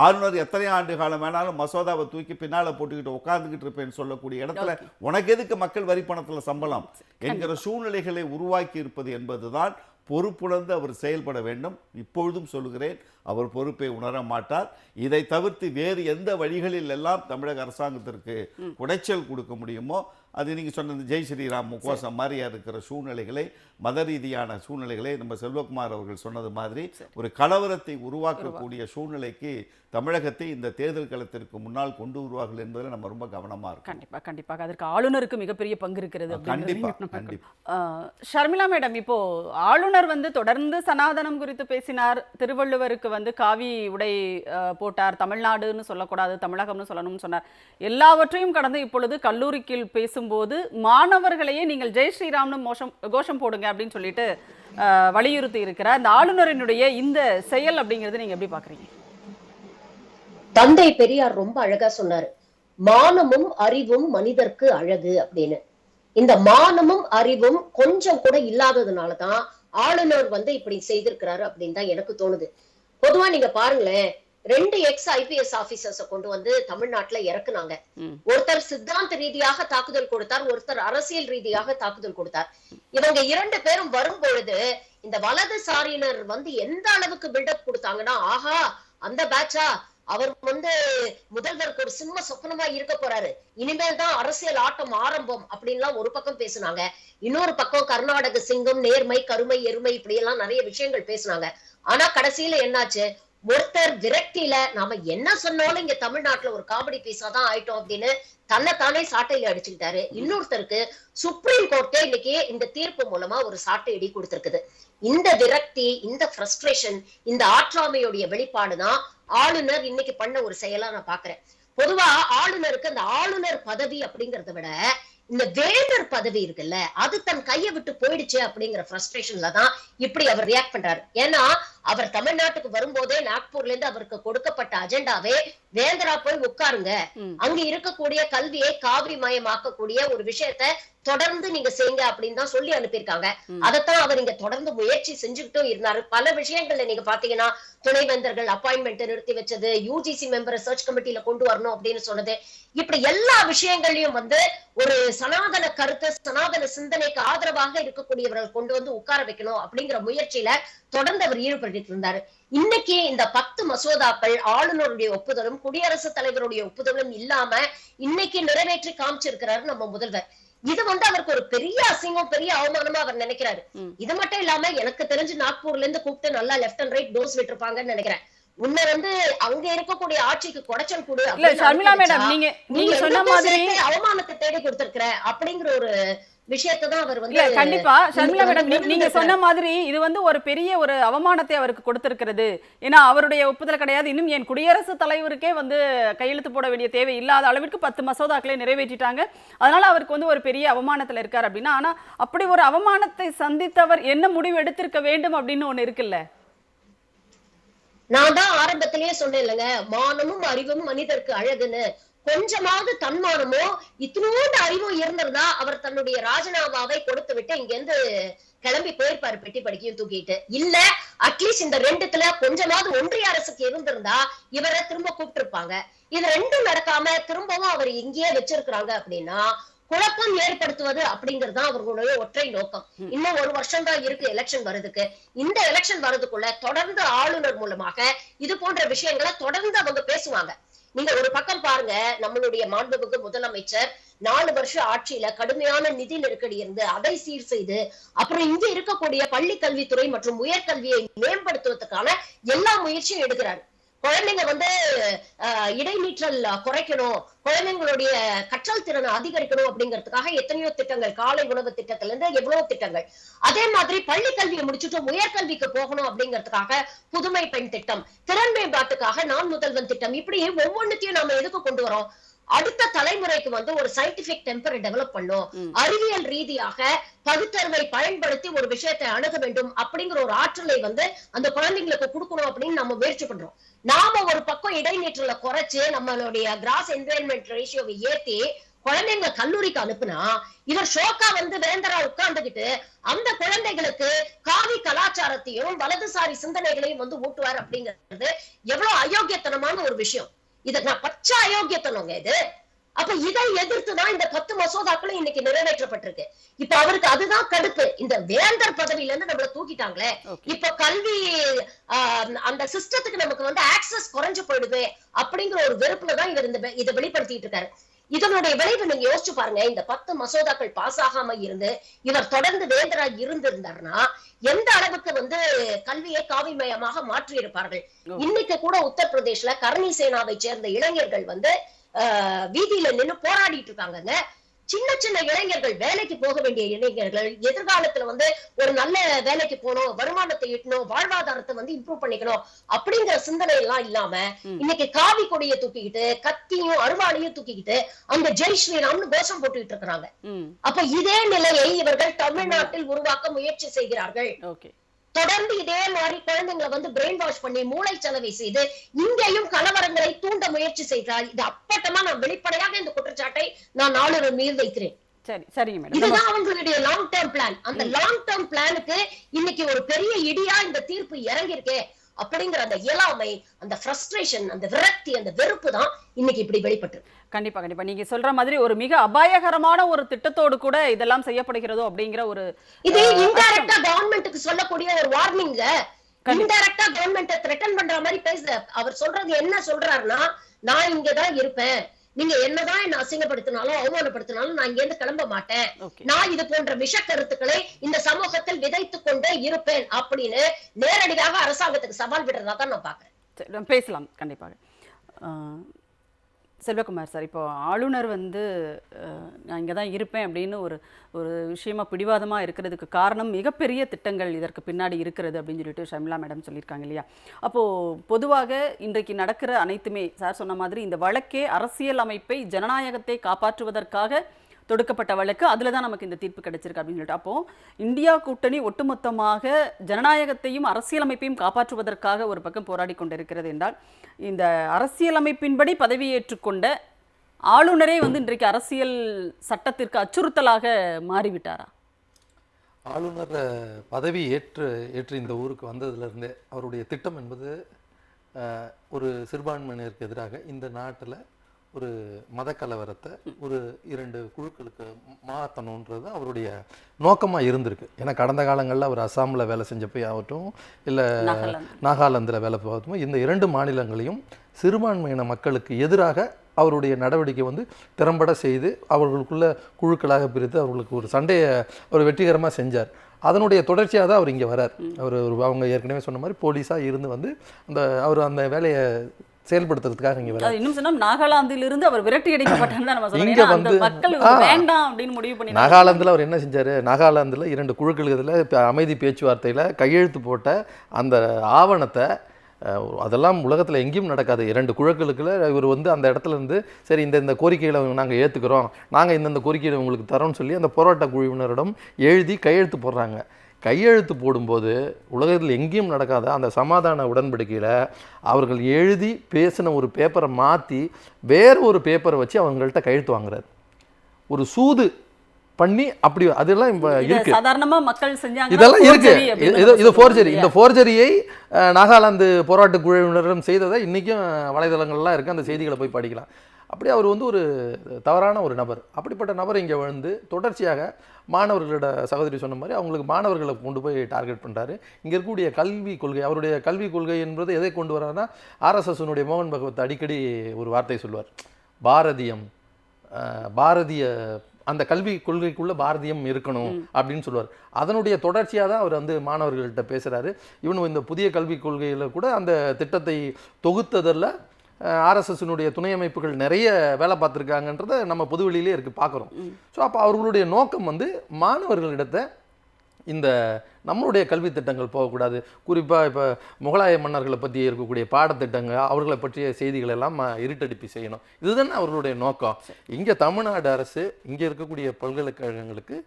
ஆளுநர் எத்தனை ஆண்டு காலம் வேணாலும் மசோதாவை தூக்கி பின்னால் போட்டுக்கிட்டு உட்காந்துக்கிட்டு இருப்பேன்னு சொல்லக்கூடிய இடத்துல உனக்கு எதுக்கு மக்கள் வரி பணத்தில் சம்பளம் என்கிற சூழ்நிலைகளை உருவாக்கி இருப்பது என்பதுதான் பொறுப்புணர்ந்து அவர் செயல்பட வேண்டும். இப்பொழுதும் சொல்கிறேன், அவர் பொறுப்பை உணர மாட்டார். இதை தவிர்த்து வேறு எந்த வழிகளில் எல்லாம் தமிழக அரசாங்கத்திற்கு குடைச்சல் கொடுக்க முடியுமோ அது நீங்கள் சொன்ன ஜெய் ஸ்ரீராம் கோஷம் மாதிரியா இருக்கிற சூழ்நிலைகளை, மத ரீதியான சூழ்நிலைகளை நம்ம செல்வகுமார் அவர்கள் சொன்னது மாதிரி ஒரு கலவரத்தை உருவாக்கக்கூடிய சூழ்நிலைக்கு தமிழகத்தை இந்த தேர்தல் களத்திற்கு முன்னால் கொண்டு வருவார்கள் என்பதில் நம்ம ரொம்ப கவனமா இருக்கோம். கண்டிப்பாக அதற்கு ஆளுநருக்கு மிகப்பெரிய பங்கு இருக்கிறது. கண்டிப்பா. ஷர்மிளா மேடம், இப்போ ஆளுநர் தொடர்ந்து சனாதனம் குறித்து பேசினார். திருவள்ளுவருக்கு காவி உடை போட்டார். தமிழ்நாடுன்னு சொல்லக்கூடாது, தமிழகம்னு சொல்லணும்னு சொன்னார். எல்லாவற்றையும் கடந்து இப்பொழுது கல்லூரிக்கு பேசும்போது மாணவர்களையே நீங்கள் ஜெய் ஸ்ரீராம்னு கோஷம் போடுங்க அப்படின்னு சொல்லிட்டு வலியுறுத்தி இருக்கிறார். இந்த ஆளுநரினுடைய இந்த செயல் அப்படிங்கிறது நீங்க எப்படி பாக்குறீங்க? தந்தை பெரியார் ரொம்ப அழகா சொன்னாரு, மானமும் அறிவும் மனிதர்க்கு அழகு அப்படின்னு. இந்த மானமும் அறிவும் கொஞ்சம் கூட இல்லாததுனாலதான் ஆளுநர் இப்படி செய்திருக்கிறாரு அப்படின்னு தான் எனக்கு தோணுது. பொதுவா நீங்க பாருங்களேன், 2 IPS ஆபீசர்ஸ கொண்டு தமிழ்நாட்டுல இறக்குனாங்க. ஒருத்தர் சித்தாந்த ரீதியாக தாக்குதல் கொடுத்தார், ஒருத்தர் அரசியல் ரீதியாக தாக்குதல் கொடுத்தார். இவங்க 2 பேரும் வரும் பொழுது இந்த வலதுசாரியினர் எந்த அளவுக்கு பில்டப் கொடுத்தாங்கன்னா, ஆஹா அந்த பேட்சா, அவர் முதல்வருக்கு ஒரு சிம்ம சொப்பனமா இருக்க போறாரு, இனிமேல் தான் அரசியல் ஆட்டம் ஆரம்பம் அப்படின்லாம் ஒரு பக்கம் பேசினாங்க. இன்னொரு பக்கம் கர்நாடக சிங்கம், நேர்மை, கருமை, எருமை இப்படி எல்லாம் நிறைய விஷயங்கள் பேசினாங்க. ஆனா கடைசியில என்னாச்சு, ஒருத்தர் விரக்தியில நாம என்ன சொன்னாலும் இங்க தமிழ்நாட்டுல ஒரு காமெடி பீஸா தான் ஆயிட்டோம் அப்படின்னு தன்னைத்தானே சாட்டையில அடிச்சுக்கிட்டாரு. இன்னொருத்தருக்கு சுப்ரீம் கோர்ட்டே இன்னைக்கு இந்த தீர்ப்பு மூலமா ஒரு சாட்டை அடி கொடுத்திருக்குது. இந்த விரக்தி, இந்த ஃப்ரஸ்ட்ரேஷன், இந்த ஆற்றாமையுடைய வெளிப்பாடுதான் ஆளுநர் இன்னைக்கு பண்ண ஒரு செயலா நான் பாக்குறேன். பொதுவா ஆளுநருக்கு அந்த ஆளுநர் பதவி அப்படிங்கறத விட இந்த வேந்தர் பதவி இருக்குல்ல, அது தன் கையை விட்டு போயிடுச்சு அப்படிங்கிற ஃப்ரஸ்ட்ரேஷன்ல தான் இப்படி அவர் ரியாக்ட் பண்றாரு. ஏன்னா அவர் தமிழ்நாட்டுக்கு வரும்போதே நாக்பூர்ல இருந்து அவருக்கு கொடுக்கப்பட்ட அஜெண்டாவே வேந்தரா போய் உட்காருங்க, அங்க இருக்கக்கூடிய கல்வியை காவிரி மயமாக்கக்கூடிய ஒரு விஷயத்த தொடர்ந்து நீங்க செய்யுங்க அப்படின்னு தான் சொல்லி அனுப்பியிருக்காங்க. அதைத்தான் அவர் இங்க தொடர்ந்து முயற்சி செஞ்சுக்கிட்டும் இருந்தாரு. பல விஷயங்கள்ல நீங்க பாத்தீங்கன்னா துணைவேந்தர்கள் அப்பாயின்மெண்ட் நிறுத்தி வச்சது, UGC மெம்பரை சர்ச் கமிட்டியில கொண்டு வரணும் அப்படின்னு சொன்னது, இப்படி எல்லா விஷயங்களையும் ஒரு சனாதன கருத்து, சனாதன சிந்தனைக்கு ஆதரவாக இருக்கக்கூடியவர்கள் கொண்டு உட்கார வைக்கணும் அப்படிங்கிற முயற்சியில தொடர்ந்து அவர் ஈடுபட்டு இருந்தாரு. இன்னைக்கு இந்த 10 மசோதாக்கள் ஆளுநருடைய ஒப்புதலும் குடியரசுத் தலைவருடைய ஒப்புதலும் இல்லாம இன்னைக்கு நிறைவேற்றி காமிச்சிருக்கிறாரு நம்ம முதல்வர். இது அவருக்கு ஒரு பெரிய அசிங்கம், பெரிய அவமானமா அவர் நினைக்கிறாரு. இது மட்டும் இல்லாம எனக்கு தெரிஞ்சு நாக்பூர்ல இருந்து கூப்பிட்டு நல்லா லெப்ட் அண்ட் ரைட் டோஸ் விட்டுருப்பாங்கன்னு நினைக்கிறேன். உன்னை அங்க இருக்கக்கூடிய ஆட்சிக்கு குடைச்சல் கொடு, நீங்க சொன்ன மாதிரி அவமானத்தை தேடி கொடுத்திருக்கிற அப்படிங்கிற ஒரு விஷயத்தான் அவர் கண்டிப்பா ஷர்மிளா மேடம், நீங்க சொன்ன மாதிரி இது ஒரு பெரிய ஒரு அவமானத்தை அவருக்கு கொடுத்திருக்கிறது. ஏன்னா அவருடைய ஒப்புதல் கிடையாது. இன்னும் என் குடியரசுத் தலைவருக்கே கையெழுத்து போட வேண்டிய தேவை இல்லாத அளவிற்கு 10 மசோதாக்களை நிறைவேற்றிட்டாங்க. அதனால அவருக்கு ஒரு பெரிய அவமானத்துல இருக்காரு அப்படின்னா, ஆனா அப்படி ஒரு அவமானத்தை சந்தித்தவர் என்ன முடிவு எடுத்திருக்க வேண்டும் அப்படின்னு ஒண்ணு இருக்குல்ல. நான் தான் ஆரம்பத்திலேயே சொன்னேன் இல்லைங்க, மானமும் அறிவும் மனிதருக்கு அழகுன்னு. கொஞ்சமாவது தன்மானமோ இத்தனோண்டு அறிவும் இருந்திருந்தா அவர் தன்னுடைய ராஜினாமாவை கொடுத்து விட்டு இங்க இருந்து கிளம்பி போயிருப்பாரு, பெட்டி படிக்கையும் தூக்கிட்டு. இல்ல அட்லீஸ்ட் இந்த 2த்துல கொஞ்சமாவது ஒன்றிய அரசுக்கு இருந்திருந்தா இவரை திரும்ப கூப்பிட்டு இருப்பாங்க. இது 2ம் நடக்காம திரும்பவும் அவர் இங்கேயே வச்சிருக்கிறாங்க அப்படின்னா குழப்பம் ஏற்படுத்துவது அப்படிங்கிறது தான் அவர்களுடைய ஒற்றை நோக்கம். இன்னும் 1 வருஷம் தான் இருக்கு எலெக்ஷன் வருதுக்கு. இந்த எலெக்ஷன் வர்றதுக்குள்ள தொடர்ந்து ஆளுநர் மூலமாக இது போன்ற விஷயங்களை தொடர்ந்து அவங்க பேசுவாங்க. நீங்க ஒரு பக்கம் பாருங்க, நம்மளுடைய மாண்புமிகு முதலமைச்சர் 4 வருஷ ஆட்சியில கடுமையான நிதி நெருக்கடி இருந்து அதை சீர் செய்து அப்புறம் இங்க இருக்கக்கூடிய பள்ளி கல்வித்துறை மற்றும் உயர்கல்வியை மேம்படுத்துவதற்கான எல்லா முயற்சியும் எடுக்கிறாரு. குழந்தைங்க இடைநீற்றல் குறைக்கணும், குழந்தைங்களுடைய கற்றல் திறனை அதிகரிக்கணும் அப்படிங்கிறதுக்காக எத்தனையோ திட்டங்கள், காலை உணவு திட்டத்துல இருந்து எவ்வளவு திட்டங்கள். அதே மாதிரி பள்ளி கல்வியை முடிச்சுட்டு உயர்கல்விக்கு போகணும் அப்படிங்கிறதுக்காக புதுமை பெண் திட்டம், திறன் மேம்பாட்டுக்காக நான் முதல்வன் திட்டம், இப்படி ஒவ்வொன்னுத்தையும் நாம எதுக்கு கொண்டு வரோம்? அடுத்த தலைமுறைக்கு ஒரு சயின்டிபிக் டெம்பரை டெவலப் பண்ணும், அறிவியல் ரீதியாக பகுத்தறிவை பயன்படுத்தி ஒரு விஷயத்தை அணுக வேண்டும் அப்படிங்கிற ஒரு ஆற்றலை அந்த குழந்தைங்களுக்கு கொடுக்கணும் அப்படின்னு நம்ம முயற்சி பண்றோம். நாம ஒரு பக்கம் இடைநீற்றலை குறைச்சு நம்மளுடைய கிராஸ் என்வைரன்மெண்ட் ரேஷியோவை ஏத்தி குழந்தைங்க கல்லூரிக்கு அனுப்புனா இவர் ஷோக்கா வேந்தரா உட்கார்ந்துகிட்டு அந்த குழந்தைகளுக்கு காவி கலாச்சாரத்தையும் வலதுசாரி சிந்தனைகளையும் ஊட்டுவார் அப்படிங்கிறது எவ்வளவு அயோக்கியத்தனமான ஒரு விஷயம். இத நான் பச்சை அயோக்கியத்தனங்க இது. அப்ப இதை எதிர்த்துதான் இந்த 10 மசோதாக்களும் இன்னைக்கு நிறைவேற்றப்பட்டிருக்கு. இப்ப அவருக்கு அதுதான் கடுப்பு. இந்த வேந்தர் பதவியில இருந்து நம்மள தூக்கிட்டாங்களே, இப்ப கல்வி அந்த சிஸ்டத்துக்கு நமக்கு ஆக்சஸ் குறைஞ்சு போயிடுது அப்படிங்கிற ஒரு வெறுப்புலதான் இவர் இதை வெளிப்படுத்திட்டு இருக்காரு. இதனுடைய விளைவு நீங்க யோசிச்சு பாருங்க. இந்த 10 மசோதாக்கள் பாஸ் ஆகாம இருந்து இவர் தொடர்ந்து வேந்தரா இருந்திருந்தாருன்னா எந்த அளவுக்கு கல்வியை காவிமயமாக மாற்றி இருப்பார்கள். இன்னைக்கு கூட உத்தரப்பிரதேஷ்ல கர்ணி சேனாவை சேர்ந்த இளைஞர்கள் வீதியில நின்னு போராடிட்டு இருக்காங்க. சின்ன சின்ன இளைஞர்கள், வேலைக்கு போக வேண்டிய இளைஞர்கள், எதிர்காலத்துல ஒரு நல்ல வேலைக்கு போகணும், வருமானத்தை ஈட்டணும், வாழ்வாதாரத்தை இம்ப்ரூவ் பண்ணிக்கணும் அப்படிங்கிற சிந்தனை எல்லாம் இல்லாம இன்னைக்கு காவி கொடியை தூக்கிக்கிட்டு கத்தியும் அருவாளையும் தூக்கிக்கிட்டு அங்க ஜெய் ஸ்ரீராம்னு கோஷம் போட்டுக்கிட்டு இருக்கிறாங்க. அப்ப இதே நிலையை இவர்கள் தமிழ்நாட்டில் உருவாக்க முயற்சி செய்கிறார்கள். தொடர்ந்து இதே மாதிரி குழந்தைங்களை பிரெயின் வாஷ் பண்ணி மூளை செலவை செய்து இங்கேயும் கலவரங்களை தூண்ட முயற்சி செய்கிறார். இது அப்பட்டமா நான் வெளிப்படையாக இந்த குற்றச்சாட்டை நான் ஆளுநர் மீது வைக்கிறேன். இதுதான் அவங்களுடைய லாங் டேர்ம் பிளான். அந்த லாங் டேர்ம் பிளானுக்கு இன்னைக்கு ஒரு பெரிய இடியா இந்த தீர்ப்பு இறங்கியிருக்கே அப்படிங்கிற அந்த இயலாமை, அந்த ஃப்ரஸ்ட்ரேஷன், அந்த விரக்தி, அந்த வெறுப்பு தான் இன்னைக்கு இப்படி வெளிப்பட்டு. கண்டிப்பா நீங்க சொல்ற மாதிரி ஒரு மிக அபாயகரமான ஒரு திட்டத்தோடு கூட இதெல்லாம் செய்யப்படுகிறதோ அப்படிங்கிற ஒரு இது இன்டைரக்டா கவர்மெண்ட்டுக்கு சொல்லக்கூடிய ஒரு வார்னிங். இன்டைரக்டா கவர்மெண்ட்டை த்ரெட்டன் பண்ற மாதிரி பேசுற அவர் சொல்றது என்ன சொல்றாருன்னா, நான் இங்கதான் இருப்பேன், நீங்க என்னதான் என்ன அசிங்கப்படுத்தினாலும் அவமானப்படுத்தினாலும் நான் இங்க இருந்து கிளம்ப மாட்டேன், நான் இது போன்ற விஷ கருத்துக்களை இந்த சமூகத்தில் விதைத்துக் கொண்டே இருப்பேன் அப்படின்னு நேரடியாக அரசாங்கத்துக்கு சவால் விடுறதா தான் நான் பாக்குறேன். பேசலாம் கண்டிப்பாக. செல்வகுமார் சார், இப்போ ஆளுநர் நான் இங்கே தான் இருப்பேன் அப்படின்னு ஒரு விஷயமா பிடிவாதமாக இருக்கிறதுக்கு காரணம் மிகப்பெரிய திட்டங்கள் இதற்கு பின்னாடி இருக்கிறது அப்படின்னு சொல்லிட்டு ஷர்மிளா மேடம் சொல்லியிருக்காங்க இல்லையா? அப்போது பொதுவாக இன்றைக்கு நடக்கிற அனைத்துமே சார் சொன்ன மாதிரி இந்த வழக்கே அரசியல் அமைப்பை, ஜனநாயகத்தை காப்பாற்றுவதற்காக தொடுக்கப்பட்ட வழக்கு. அதில் தான் நமக்கு இந்த தீர்ப்பு கிடைச்சிருக்கு அப்படின்னு சொல்லிட்டு, அப்போது இந்தியா கூட்டணி ஒட்டுமொத்தமாக ஜனநாயகத்தையும் அரசியலமைப்பையும் காப்பாற்றுவதற்காக ஒரு பக்கம் போராடி கொண்டிருக்கிறது என்றால், இந்த அரசியலமைப்பின்படி பதவியேற்றுக்கொண்ட ஆளுநரே இன்றைக்கு அரசியல் சட்டத்திற்கு அச்சுறுத்தலாக மாறிவிட்டாரா? ஆளுநர் பதவி ஏற்று இந்த ஊருக்கு வந்ததுலேருந்தே அவருடைய திட்டம் என்பது ஒரு சிறுபான்மையினருக்கு எதிராக இந்த நாட்டில் ஒரு மத கலவரத்தை ஒரு 2 குழுக்களுக்கு மாற்றணுன்றது அவருடைய நோக்கமாக இருந்திருக்கு. ஏன்னா கடந்த காலங்களில் அவர் அஸ்ஸாமில் வேலை செஞ்சப்போ ஆகட்டும், இல்லை நாகாலாந்தில் வேலை போகட்டும், இந்த 2 மாநிலங்களையும் சிறுபான்மையின மக்களுக்கு எதிராக அவருடைய நடவடிக்கை திறம்பட செய்து அவர்களுக்குள்ள குழுக்களாக பிரித்து அவர்களுக்கு ஒரு சண்டையை அவர் வெற்றிகரமாக செஞ்சார். அதனுடைய தொடர்ச்சியாக தான் அவர் இங்கே வரார். அவங்க ஏற்கனவே சொன்ன மாதிரி போலீஸாக இருந்து அவர் அந்த வேலையை செயல்படுத்துறதுக்காக இங்க வர. இன்னும் சொன்னா நாகாலாந்திலிருந்து அவர் விரட்டி அடிக்கப்பட்டார் தான் நம்ம சொல்றோம். இங்க மக்கள் வேண்டாம் அப்படினு முடிவு பண்ணி நாகாலாந்துல அவர் என்ன செஞ்சாரு, நாகாலாந்துல 2 குழுக்கள் இதுல அமைதி பேச்சுவார்த்தையில கையெழுத்து போட்ட அந்த ஆவணத்தை, அதெல்லாம் உலகத்தில் எங்கேயும் நடக்காது. 2 குழுக்களுக்குள்ள இவர் அந்த இடத்துல இருந்து சரி இந்த கோரிக்கைகளை நாங்கள் ஏற்றுக்கிறோம், நாங்கள் இந்த கோரிக்கையை உங்களுக்கு தரோம்னு சொல்லி அந்த போராட்ட குழுவினரிடம் எழுதி கையெழுத்து போடுறாங்க. கையெழுத்து போடும்போது உலகத்தில் எங்கேயும் நடக்காத அந்த சமாதான உடன்படிக்கையில் அவர்கள் எழுதி பேசின ஒரு பேப்பரை மாற்றி வேறு ஒரு பேப்பரை வச்சு அவங்கள்ட்ட கையெழுத்து வாங்குறாரு. ஒரு சூது பண்ணி அப்படி அதெல்லாம் இருக்கு. சாதாரணமா மக்கள் செஞ்சாங்க, இதெல்லாம் இருக்கு. இது ஃபோர்ஜரி. இந்த ஃபோர்ஜரியை நாகாலாந்து போராட்ட குழுவினரும் செய்ததை இன்றைக்கும் வலைதளங்கள்லாம் இருக்குது, அந்த செய்திகளை போய் படிக்கலாம். அப்படி அவர் ஒரு தவறான ஒரு நபர். அப்படிப்பட்ட நபர் இங்கே தொடர்ச்சியாக மாணவர்களோட சகோதரி சொன்ன மாதிரி அவங்களுக்கு மாணவர்களை கொண்டு போய் டார்கெட் பண்ணுறாரு. இங்கே இருக்கக்கூடிய கல்வி கொள்கை, அவருடைய கல்வி கொள்கை என்பது எதை கொண்டு வர்றாருன்னா, ஆர்எஸ்எஸ்னுடைய மோகன் பகவத் அடிக்கடி ஒரு வார்த்தை சொல்லுவார், பாரதிய அந்த கல்வி கொள்கைக்குள்ள பாரதியம் இருக்கணும் அப்படின்னு சொல்லுவார். அதனுடைய தொடர்ச்சியாக தான் அவர் மாணவர்கள்ட்ட பேசுகிறாரு. இவனும் இந்த புதிய கல்விக் கொள்கையில் கூட அந்த திட்டத்தை தொகுத்ததில் ஆர்எஸ்எஸ்னுடைய துணை அமைப்புகள் நிறைய வேலை பார்த்துருக்காங்கன்றதை நம்ம பொதுவெளியிலே பார்க்குறோம். ஸோ அப்போ அவர்களுடைய நோக்கம் மாணவர்களிடத்தை இந்த நம்மளுடைய கல்வி திட்டங்கள் போகக்கூடாது, குறிப்பாக இப்போ முகலாய மன்னர்களை பற்றி இருக்கக்கூடிய பாடத்திட்டங்கள், அவர்களை பற்றிய செய்திகள் எல்லாம் இருட்டடிப்பு செய்யணும். இதுதானே அவர்களுடைய நோக்கம். இங்கே தமிழ்நாடு அரசு, இங்கே இருக்கக்கூடிய பல்கலைக்கழகங்களுக்கு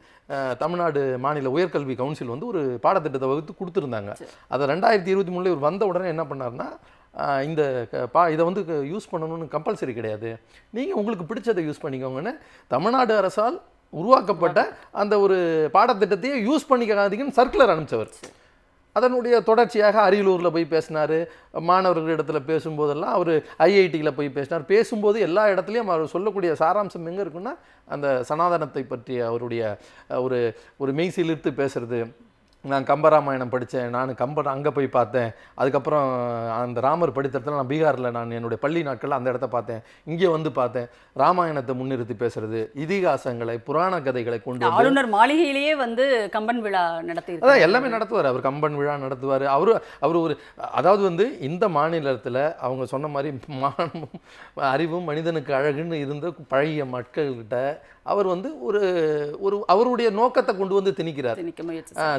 தமிழ்நாடு மாநில உயர்கல்வி கவுன்சில் ஒரு பாடத்திட்டத்தை வகுத்து கொடுத்துருந்தாங்க. அதை 2023 இவர் வந்த உடனே என்ன பண்ணார்னா, இந்த இதை யூஸ் பண்ணணும்னு கம்பல்சரி கிடையாது, நீங்கள் உங்களுக்கு பிடிச்சதை யூஸ் பண்ணிக்கோங்கன்னு தமிழ்நாடு அரசால் உருவாக்கப்பட்ட அந்த ஒரு பாடத்திட்டத்தையே யூஸ் பண்ணிக்காதீங்கன்னு சர்க்குலர் அனுப்பிச்சவர். அதனுடைய தொடர்ச்சியாக அரியலூரில் போய் பேசினார். மாணவர்களிடத்தில் பேசும்போதெல்லாம் அவர் ஐஐடியில் போய் பேசினார். பேசும்போது எல்லா இடத்துலையும் அவர் சொல்லக்கூடிய சாராம்சம் எங்கே இருக்குன்னா, அந்த சனாதனத்தை பற்றிய அவருடைய ஒரு மெய்சிலிர்த்து பேசுறது, நான் கம்பராமாயணம் படித்தேன், நான் கம்பன் அங்கே போய் பார்த்தேன், அதுக்கப்புறம் அந்த ராமர் படித்த இடத்துல நான் பீகாரில் நான் என்னுடைய பள்ளி நாட்களில் அந்த இடத்த பார்த்தேன், இங்கே வந்து பார்த்தேன். ராமாயணத்தை முன்னிறுத்தி பேசுறது, இதிகாசங்களை புராண கதைகளை கொண்டு வந்து ஆளுநர் மாளிகையிலேயே வந்து கம்பன் விழா நடத்தி அதான் எல்லாமே நடத்துவார். அவர் கம்பன் விழா நடத்துவார். அவர் ஒரு அதாவது வந்து இந்த மாநிலத்தில் அவங்க சொன்ன மாதிரி மானமும் அறிவும் மனிதனுக்கு அழகுன்னு இருந்த பழைய மக்கள்கிட்ட அவர் வந்து ஒரு ஒரு அவருடைய நோக்கத்தை கொண்டு வந்து திணிக்கிறார்,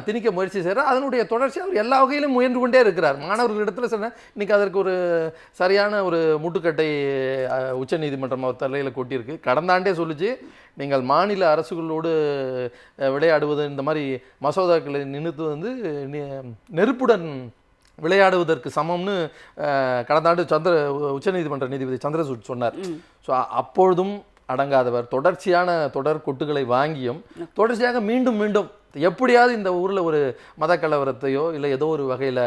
திணிக்க முயற்சி செய்கிறார். அதனுடைய தொடர்ச்சி அவர் எல்லா வகையிலும் முயன்று கொண்டே இருக்கிறார். மாணவர்களிடத்தில் சொன்ன இன்னைக்கு அதற்கு ஒரு சரியான ஒரு முட்டுக்கட்டை உச்சநீதிமன்றம் அவர் தலையில் கொட்டியிருக்கு. கடந்த ஆண்டே சொல்லிச்சு, நீங்கள் மாநில அரசுகளோடு விளையாடுவது, இந்த மாதிரி மசோதாக்களை நிறுத்து வந்து நெருப்புடன் விளையாடுவதற்கு சமம்னு கடந்த ஆண்டு உச்சநீதிமன்ற நீதிபதி சந்திரசூட் சொன்னார். ஸோ அப்பொழுதும் அடங்காதவர் தொடர்ச்சியான தொடர் கொட்டுகளை வாங்கியும் தொடர்ச்சியாக மீண்டும் மீண்டும் எப்படியாவது இந்த ஊரில் ஒரு மத கலவரத்தையோ இல்லை ஏதோ ஒரு வகையில்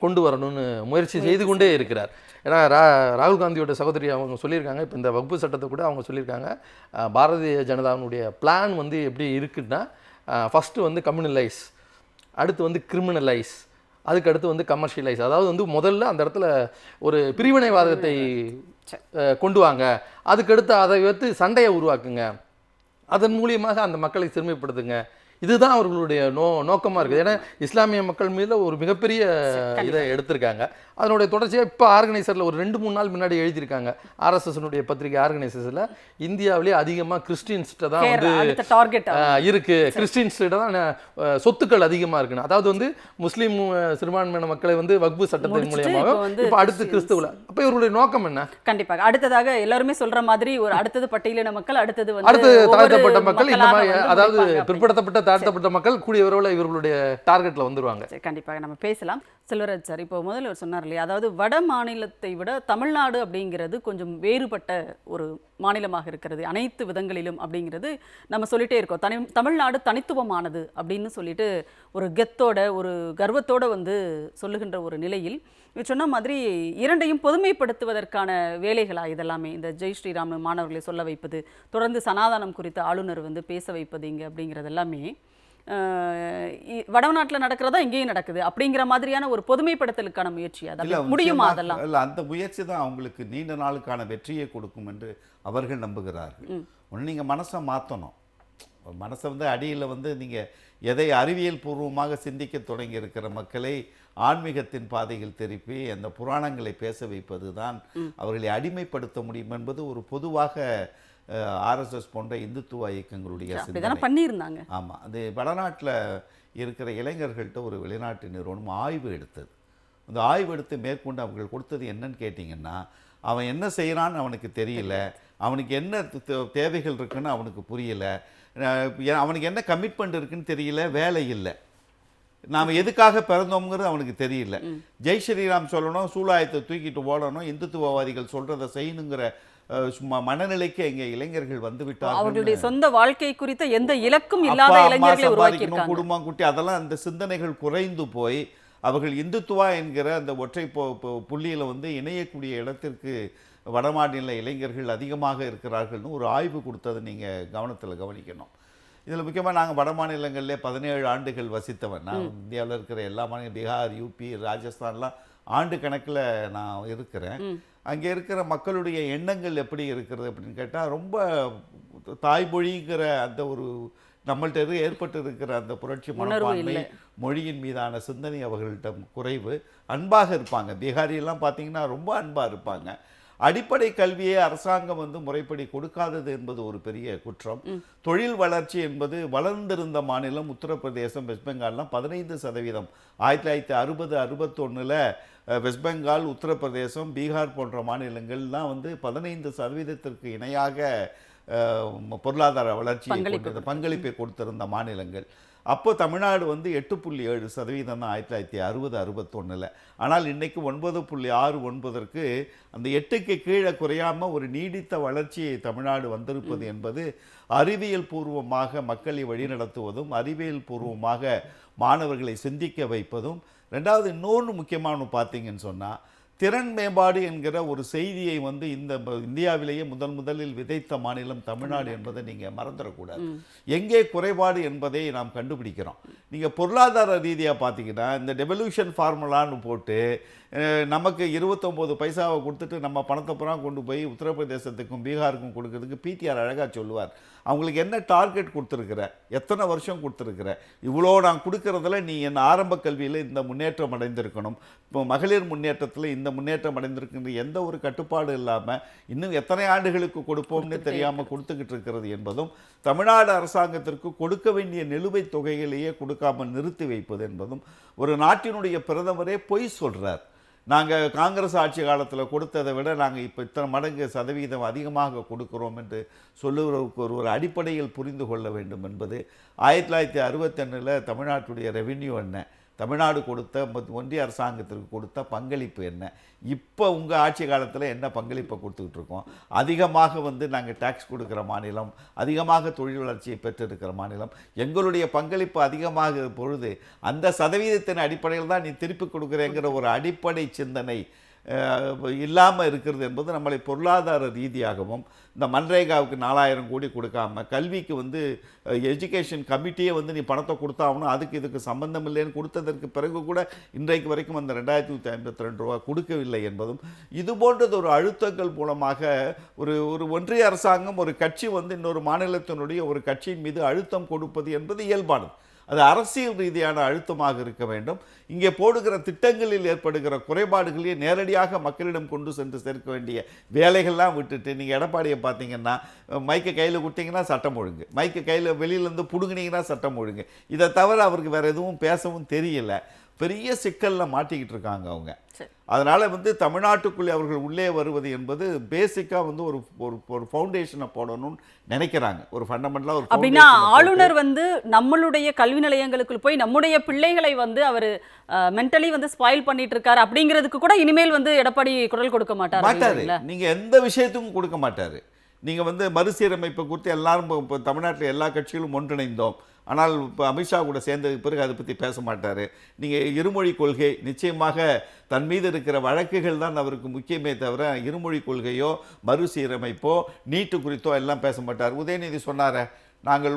கொண்டு வரணும்னு முயற்சி செய்து கொண்டே இருக்கிறார். ஏன்னா ராகுல் காந்தியோட சகோதரி அவங்க சொல்லியிருக்காங்க, இப்போ இந்த வகுப்பு சட்டத்தை கூட அவங்க சொல்லியிருக்காங்க, பாரதிய ஜனதாவுடைய பிளான் வந்து எப்படி இருக்குன்னா, ஃபஸ்ட்டு வந்து கம்யூனலைஸ், அடுத்து வந்து கிரிமினலைஸ், அதுக்கு அடுத்து வந்து கமர்ஷியலைஸ். அதாவது வந்து முதல்ல அந்த இடத்துல ஒரு பிரிவினைவாதத்தை கொண்டு வாங்க, அதுக்கடுத்து அதை வைத்து சண்டையை உருவாக்குங்க, அதன் மூலியமாக அந்த மக்களை சிறுமைப்படுத்துங்க. இதுதான் அவர்களுடைய நோக்கமாக இருக்குது. ஏன்னா இஸ்லாமிய மக்கள் மீது ஒரு மிகப்பெரிய இதை எடுத்திருக்காங்க. அதனுடைய தொடர்ச்சியாக இப்போ ஆர்கனைசரில் ஒரு 2-3 நாள் முன்னாடி எழுதியிருக்காங்க, ஆர்எஸ்எஸ்னுடைய பத்திரிகை ஆர்கனைசர்ஸில், இந்தியாவிலே அதிகமாக கிறிஸ்டின்ஸ்கிட்ட தான் வந்து இருக்குது, கிறிஸ்டின்ஸ்கிட்ட தான் சொத்துக்கள் அதிகமாக இருக்குன்னு. அதாவது வந்து முஸ்லீம் சிறுபான்மையான மக்களை வந்து வக்ஃபு சட்டத்தின் மூலியமாக இப்போ அடுத்து கிறிஸ்துவில். அப்போ இவர்களுடைய நோக்கம் என்ன? கண்டிப்பாக அடுத்ததாக எல்லாருமே சொல்ற மாதிரி ஒரு அடுத்தது பட்டியலின மக்கள், அடுத்து தாழ்த்தப்பட்ட மக்கள், இந்த மாதிரி அதாவது பிற்படுத்தப்பட்ட தாழ்த்தப்பட்ட மக்கள் கூடிய விரைவில் இவர்களுடைய டார்கெட்ல வந்துருவாங்க. கண்டிப்பாக நம்ம பேசலாம். செல்வராஜ் சார், இப்போ முதல்ல அவர் சொன்னார் இல்லையா, அதாவது வட மாநிலத்தை விட தமிழ்நாடு அப்படிங்கிறது கொஞ்சம் வேறுபட்ட ஒரு மாநிலமாக இருக்கிறது அனைத்து விதங்களிலும் அப்படிங்கிறது நம்ம சொல்லிட்டே இருக்கோம். தமிழ்நாடு தனித்துவமானது அப்படின்னு சொல்லிட்டு ஒரு கெத்தோட ஒரு கர்வத்தோட வந்து சொல்லுகின்ற ஒரு நிலையில் சொன்ன மாதிரி இரண்டையும் பொதுமைப்படுத்துவதற்கான வேலைகளா இதெல்லாமே? இந்த ஜெய் ஸ்ரீராம் மாணவர்களை சொல்ல வைப்பது, தொடர்ந்து சனாதனம் குறித்து ஆளுநர் வந்து பேச வைப்பது இங்கே அப்படிங்கிறது எல்லாமே வடநாட்டில் நடக்கிறதா இங்கேயும் நடக்குது அப்படிங்கிற மாதிரியான ஒரு பொதுமைப்படுத்தலுக்கான முயற்சி முடியுமா? அதெல்லாம் இல்லை, அந்த முயற்சி தான் அவங்களுக்கு நீண்ட நாளுக்கான வெற்றியை கொடுக்கும் என்று அவர்கள் நம்புகிறார்கள். ஒன்று நீங்கள் மனசை மாற்றணும். மனசை வந்து அடியில் வந்து நீங்கள் எதை அறிவியல் பூர்வமாக சிந்திக்க தொடங்கி இருக்கிற மக்களை ஆன்மீகத்தின் பாதைகள் திருப்பி அந்த புராணங்களை பேச வைப்பது தான் அவர்களை அடிமைப்படுத்த முடியும் என்பது ஒரு பொதுவாக ஆர்எஸ்எஸ் போன்ற இந்துத்துவ இயக்கங்களுடைய சிந்தனை பண்ணியிருந்தாங்க. ஆமாம், அது வடநாட்டில் இருக்கிற இளைஞர்கள்ட்ட ஒரு வெளிநாட்டு நிறுவனம் ஆய்வு எடுத்தது. அந்த ஆய்வு எடுத்து மேற்கொண்டு அவர்கள் கொடுத்தது என்னன்னு கேட்டிங்கன்னா, அவன் என்ன செய்கிறான்னு அவனுக்கு தெரியல, அவனுக்கு என்ன தேவைகள் இருக்குன்னு அவனுக்கு புரியல, அவனுக்கு என்ன கமிட்மெண்ட் இருக்குன்னு தெரியல, வேலை இல்லை, நாம் எதுக்காக பிறந்தோம்ங்கிறது அவனுக்கு தெரியல. ஜெய் ஸ்ரீராம் சொல்லணும், சூலாயத்தை தூக்கிட்டு ஓடணும், இந்துத்துவவாதிகள் சொல்கிறத செய்யணுங்கிற மனநிலைக்கு எங்க இளைஞர்கள் வந்து விட்டார்கள். அவர்களுடைய சொந்த வாழ்க்கை குறித்த எந்த இலக்கும் இல்லாத இளைஞர்களை உருவாக்கியிருக்காங்க. குடும்பம் குட்டி அதெல்லாம் அந்த சிந்தனைகள் குறைந்து போய் அவர்கள் இந்துத்துவா என்கிற அந்த ஒற்றை புள்ளியில் வந்து இணையக்கூடிய இடத்திற்கு வடமாநில இளைஞர்கள் அதிகமாக இருக்கிறார்கள்னு ஒரு ஆய்வு கொடுத்ததை நீங்கள் கவனத்தில் கவனிக்கணும். இதில் முக்கியமாக நாங்கள் வட மாநிலங்களிலே 17 ஆண்டுகள் வசித்தவன். நான் இந்தியாவில் இருக்கிற எல்லா மாநிலம், பீகார், யூபி, ராஜஸ்தான்லாம் ஆண்டு கணக்கில் நான் இருக்கிறேன். அங்கே இருக்கிற மக்களுடைய எண்ணங்கள் எப்படி இருக்கிறது அப்படின்னு கேட்டால், ரொம்ப தாய்மொழிங்கிற அந்த ஒரு நம்மள்கிட்ட ஏற்பட்டு இருக்கிற அந்த புரட்சி மனப்பான்மை, மொழியின் மீதான சிந்தனை அவர்கள்ட்ட குறைவு. அன்பாக இருப்பாங்க. பீகாரியெல்லாம் பார்த்தீங்கன்னா ரொம்ப அன்பாக இருப்பாங்க. அடிப்படை கல்வியை அரசாங்கம் வந்து முறைப்படி கொடுக்காதது என்பது ஒரு பெரிய குற்றம். தொழில் வளர்ச்சி என்பது வளர்ந்திருந்த மாநிலம் உத்தரப்பிரதேசம், வெஸ்ட் பெங்கால்லாம் 15%. 1960-61 வெஸ்ட் பெங்கால், உத்தரப்பிரதேசம், பீகார் போன்ற மாநிலங்கள்லாம் வந்து 15% இணையாக பொருளாதார வளர்ச்சி பங்களிப்பை கொடுத்திருந்த மாநிலங்கள். அப்போ தமிழ்நாடு வந்து 8.7% தான் 1960-61. ஆனால் இன்றைக்கு 9.69க்கு அந்த 8க்கு கீழே குறையாமல் ஒரு நீடித்த வளர்ச்சியை தமிழ்நாடு வந்திருப்பது என்பது அறிவியல் பூர்வமாக மக்களை வழிநடத்துவதும் அறிவியல் பூர்வமாக மாணவர்களை சிந்திக்க வைப்பதும். ரெண்டாவது இன்னொன்று முக்கியமான பார்த்தீங்கன்னு சொன்னால், திறன் மேம்பாடு என்கிற ஒரு செய்தியை வந்து இந்தியாவிலேயே முதலில் விதைத்த மாநிலம் தமிழ்நாடு என்பதை நீங்கள் மறந்துடக்கூடாது. எங்கே குறைபாடு என்பதை நாம் கண்டுபிடிக்கிறோம். நீங்கள் பொருளாதார ரீதியாக பார்த்தீங்கன்னா இந்த டெவல்யூஷன் ஃபார்முலான்னு போட்டு நமக்கு 29 பைசாவை கொடுத்துட்டு நம்ம பணத்தை பூரா கொண்டு போய் உத்தரப்பிரதேசத்துக்கும் பீகாருக்கும் கொடுக்கறதுக்கு பிடிஆர் அழகாக சொல்லுவார். அவங்களுக்கு என்ன டார்கெட் கொடுத்துருக்குற, எத்தனை வருஷம் கொடுத்துருக்குற, இவ்வளோ நான் கொடுக்கறதுல நீ என் ஆரம்ப கல்வியில் இந்த முன்னேற்றம் அடைந்திருக்கணும், இப்போ மகளிர் முன்னேற்றத்தில் இந்த முன்னேற்றம் அடைந்திருக்கின்ற எந்த ஒரு கட்டுப்பாடு இல்லாமல் இன்னும் எத்தனை ஆண்டுகளுக்கு கொடுப்போம்னு தெரியாமல் கொடுத்துக்கிட்டு இருக்கிறது என்பதும், தமிழ்நாடு அரசாங்கத்திற்கு கொடுக்க வேண்டிய நிலுவைத் தொகைகளையே கொடுக்காமல் நிறுத்தி வைப்பது என்பதும், ஒரு நாட்டினுடைய பிரதமரே பொய் சொல்கிறார். நாங்கள் காங்கிரஸ் ஆட்சி காலத்தில் கொடுத்ததை விட நாங்கள் இப்போ இத்தனை மடங்கு சதவீதம் அதிகமாக கொடுக்குறோம் என்று சொல்லுவதற்கு ஒரு அடிப்படையில் புரிந்து கொள்ள வேண்டும் என்பது 1961 தமிழ்நாட்டுடைய ரெவென்யூ என்ன, தமிழ்நாடு கொடுத்த ஒன்றிய அரசாங்கத்திற்கு கொடுத்த பங்களிப்பு என்ன, இப்போ உங்கள் ஆட்சி காலத்தில் என்ன பங்களிப்பை கொடுத்துக்கிட்டு இருக்கோம். அதிகமாக வந்து நாங்கள் டேக்ஸ் கொடுக்குற மாநிலம், அதிகமாக தொழில் வளர்ச்சியை பெற்றிருக்கிற மாநிலம், எங்களுடைய பங்களிப்பு அதிகமாக பொழுது அந்த சதவீதத்தின் அடிப்படையில் தான் நீ திருப்பி கொடுக்குறேங்கிற ஒரு அடிப்படை சிந்தனை இல்லாமல் இருக்கிறது என்பது நம்மளை பொருளாதார ரீதியாகவும், இந்த மன்ரேகாவுக்கு 4000 கோடி கொடுக்காம கல்விக்கு வந்து எஜுகேஷன் கமிட்டியே வந்து நீ பணத்தை கொடுத்தாகணும், அதுக்கு இதுக்கு சம்பந்தம் இல்லைன்னு கொடுத்ததற்கு பிறகு கூட இன்றைக்கு வரைக்கும் அந்த 2152 ரூபா கொடுக்கவில்லை என்பதும், இது போன்றது ஒரு அழுத்தங்கள் மூலமாக ஒரு ஒன்றிய அரசாங்கம் ஒரு கட்சி வந்து இன்னொரு மாநிலத்தினுடைய ஒரு கட்சியின் மீது அழுத்தம் கொடுப்பது என்பது இயல்பானது. அது அரசியல் ரீதியான அழுத்தமாக இருக்க வேண்டும். இங்கே போடுகிற திட்டங்களில் ஏற்படுகிற குறைபாடுகளையே நேரடியாக மக்களிடம் கொண்டு சென்று சேர்க்க வேண்டிய வேலைகள்லாம் விட்டுட்டு, நீங்கள் எடப்பாடியை பார்த்தீங்கன்னா மைக்கை கையில் கொடுத்தீங்கன்னா சட்டம் ஒழுங்கு, மைக்கை கையில் வெளியிலேருந்து பிடுங்கினீங்கன்னா சட்டம் ஒழுங்கு, இதை தவிர அவருக்கு வேறு எதுவும் பேசவும் தெரியல. பெரிய சிக்கலில் மாட்டிக்கிட்டு இருக்காங்க அவங்க. அதனால் வந்து தமிழ்நாட்டுக்குள்ளே அவர்கள் உள்ளே வருவது என்பது பேசிக்காக வந்து ஒரு ஃபவுண்டேஷனை போடணும்னு நினைக்கிறாங்க. ஒரு ஃபண்டமெண்டலாக ஒரு அப்படின்னா ஆளுநர் வந்து நம்மளுடைய கல்வி நிலையங்களுக்குள் போய் நம்முடைய பிள்ளைகளை வந்து அவர் மென்டலி வந்து ஸ்பாயில் பண்ணிட்டு இருக்காரு அப்படிங்கிறதுக்கு கூட இனிமேல் வந்து எடப்பாடி குரல் கொடுக்க மாட்டாரு. நீங்கள் எந்த விஷயத்துக்கும் கொடுக்க மாட்டார். நீங்கள் வந்து மறுசீரமைப்பை குறித்து எல்லாரும் இப்போ தமிழ்நாட்டில் எல்லா கட்சிகளும் ஒன்றிணைந்தோம், ஆனால் இப்போ அமித்ஷா கூட சேர்ந்ததுக்கு பிறகு அதை பற்றி பேச மாட்டார். நீங்கள் இருமொழி கொள்கை, நிச்சயமாக தன் மீது இருக்கிற வழக்குகள் தான் அவருக்கு முக்கியமே தவிர இருமொழி கொள்கையோ மறுசீரமைப்போ நீட்டு குறித்தோ எல்லாம் பேச மாட்டார். உதயநிதி சொன்னார, நாங்கள்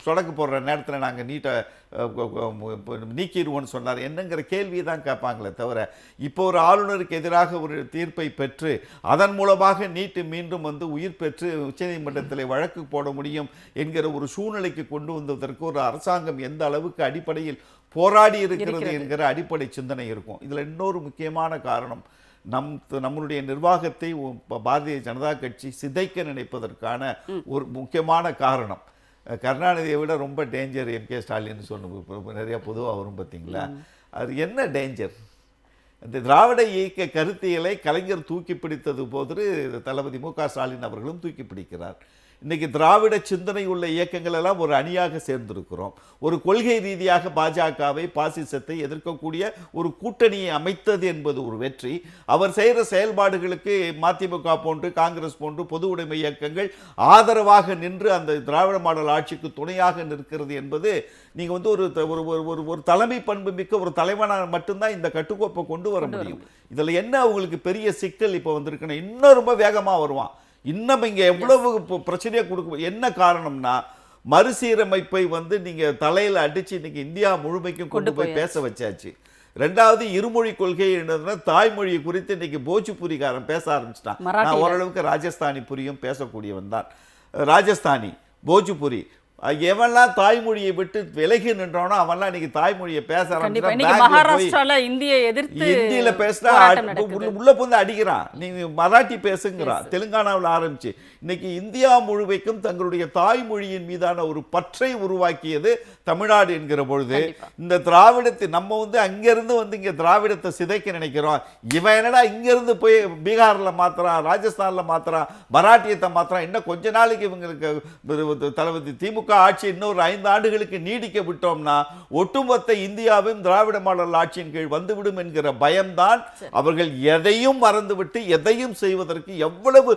சொடக்கு போடுற நேரத்தில் நாங்கள் நீட்டை நீக்கிடுவோன்னு சொன்னார். என்னங்கிற கேள்வியை தான் கேட்பாங்களே தவிர, இப்போ ஒரு ஆளுநருக்கு எதிராக ஒரு தீர்ப்பை பெற்று அதன் மூலமாக நீட்டு மீண்டும் வந்து உயிர் பெற்று உச்சநீதிமன்றத்தில் வழக்கு போட முடியும் என்கிற ஒரு சூழ்நிலைக்கு கொண்டு வந்ததற்கு ஒரு அரசாங்கம் எந்த அளவுக்கு அடிப்படையில் போராடி இருக்கிறது என்கிற அடிப்படை சிந்தனை இருக்கும். இதில் இன்னொரு முக்கியமான காரணம், நம்மளுடைய நிர்வாகத்தை பாரதிய ஜனதா கட்சி சிதைக்க நினைப்பதற்கான ஒரு முக்கியமான காரணம். கருணாநிதியை விட ரொம்ப டேஞ்சர் எம்.கே. ஸ்டாலின் சொன்ன நிறைய பொதுவாக வரும் பார்த்தீங்களா, அது என்ன டேஞ்சர்? இந்த திராவிட இயக்க கருத்தியலை கலைஞர் தூக்கி பிடித்தது போது தளபதி மு.க. ஸ்டாலின் அவர்களும் தூக்கி பிடிக்கிறார். இன்றைக்கி திராவிட சிந்தனை உள்ள இயக்கங்கள் எல்லாம் ஒரு அணியாக சேர்ந்திருக்கிறோம். ஒரு கொள்கை ரீதியாக பாஜகவை, பாசிசத்தை எதிர்க்கக்கூடிய ஒரு கூட்டணியை அமைத்தது என்பது ஒரு வெற்றி. அவர் செய்கிற செயல்பாடுகளுக்கு மதிமுக போன்று, காங்கிரஸ் போன்று பொது உடைமை இயக்கங்கள் ஆதரவாக நின்று அந்த திராவிட மாடல் ஆட்சிக்கு துணையாக நிற்கிறது என்பது, நீங்கள் வந்து ஒரு தலைமை பண்பு மிக்க ஒரு தலைவனாக மட்டும்தான் இந்த கட்டுக்கோப்பை கொண்டு வர முடியும். இதில் என்ன அவங்களுக்கு பெரிய சிக்கல் இப்போ வந்திருக்குன்னா, இன்னும் ரொம்ப வேகமாக வருவான். இன்னும் இங்கே எவ்வளவு பிரச்சனையை கொடுக்க என்ன காரணம்னா, மறுசீரமைப்பை வந்து நீங்கள் தலையில் அடித்து இன்னைக்கு இந்தியா முழுமைக்கும் கொண்டு போய் பேச வச்சாச்சு. ரெண்டாவது, இருமொழி கொள்கை என்னதுன்னா, தாய்மொழியை குறித்து இன்னைக்கு போஜ்பூரிக்காரன் பேச ஆரம்பிச்சிட்டான். நான் ஓரளவுக்கு ராஜஸ்தானி புரியும் பேசக்கூடியவன் தான். ராஜஸ்தானி, போஜ்பூரி, எவன்லாம் தாய்மொழியை விட்டு விலகி நின்றானோ அவன்லாம் இன்னைக்கு தாய்மொழியை பேச மகாராஷ்டிரால இந்தியில பேசினா உள்ள புந்து அடிக்கிறான். நீங்க மராட்டி பேசுங்கிறான். தெலுங்கானாவில் ஆரம்பிச்சு இன்னைக்கு இந்தியா முழுமைக்கும் தங்களுடைய தாய்மொழியின் மீதான ஒரு பற்றை உருவாக்கியது தமிழ்நாடு என்கிற பொழுது, இந்த திராவிடத்தை நம்ம வந்து அங்கிருந்து வந்து இங்க திராவிடத்தை சிதைக்க நினைக்கிறோம். இவன் என்னடா இங்கிருந்து போய் பீகார்ல மாத்திரான், ராஜஸ்தான்ல மாத்திரான், மராட்டியத்தை மாத்திரான். இன்னும் கொஞ்ச நாளைக்கு இவங்களுக்கு தளபதி திமுக ஆட்சி இன்னொரு 5 ஆண்டுகளுக்கு நீடிக்க விட்டோம்னா ஒட்டுமொத்த இந்தியாவும் திராவிட மாடல் ஆட்சியின் கீழ் வந்துவிடும் என்கிற பயம்தான் அவர்கள் எதையும் மறந்துவிட்டு எதையும் செய்வதற்கு, எவ்வளவு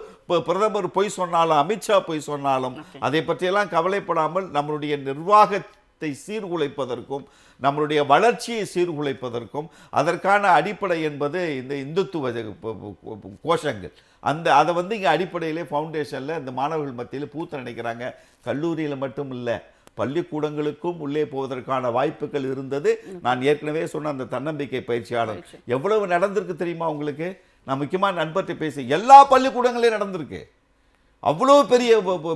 பிரதமர் பொய் சொன்னாலும், அமித்ஷா பொய் சொன்னாலும் அதை பற்றியெல்லாம் கவலைப்படாமல் நம்மளுடைய நிர்வாக சமுதாயத்தை சீர்குலைப்பதற்கும் நம்மளுடைய வளர்ச்சியை சீர்குலைப்பதற்கும் அதற்கான அடிப்படை என்பது இந்த இந்துத்துவ கோஷங்கள். அதை இங்கே அடிப்படையிலே ஃபவுண்டேஷனில் இந்த மாணவர்கள் மத்தியில் பூத்த நினைக்கிறாங்க. கல்லூரியில் மட்டும் இல்லை, பள்ளிக்கூடங்களுக்கும் உள்ளே போவதற்கான வாய்ப்புகள் இருந்தது. நான் ஏற்கனவே சொன்ன அந்த தன்னம்பிக்கை பயிற்சியாளர் எவ்வளவு நடந்திருக்கு தெரியுமா உங்களுக்கு? நான் முக்கியமான நண்பர்கிட்ட பேசி எல்லா பள்ளிக்கூடங்களையும் நடந்திருக்கு. அவ்வளோ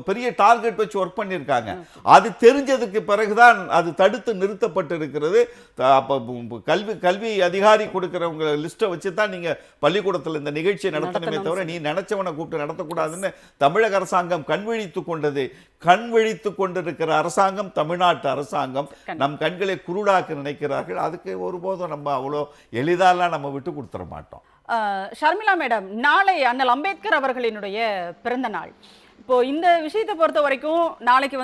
பெரிய டார்கெட் வச்சு ஒர்க் பண்ணியிருக்காங்க. அது தெரிஞ்சதுக்கு பிறகுதான் அது தடுத்து நிறுத்தப்பட்டு இருக்கிறது. அப்போ கல்வி அதிகாரி கொடுக்குறவங்க லிஸ்ட்டை வச்சு தான் நீங்கள் பள்ளிக்கூடத்தில் இந்த நிகழ்ச்சியை நடத்தணுமே தவிர நீ நினைச்சவனை கூப்பிட்டு நடத்தக்கூடாதுன்னு தமிழக அரசாங்கம் கண்விழித்து கொண்டது. கண்விழித்து கொண்டிருக்கிற அரசாங்கம் தமிழ்நாட்டு அரசாங்கம் நம் கண்களை குருடாக்க நினைக்கிறார்கள். அதுக்கு ஒருபோதும் நம்ம அவ்வளோ எளிதாலாம் நம்ம விட்டு கொடுத்துட மாட்டோம். ஷர்மிளா மேடம், நாளை அண்ணல் அம்பேத்கர் அவர்களினுடைய பிறந்த நாள். இப்போ இந்த விஷயத்தை பொறுத்த வரைக்கும் நாளைக்கு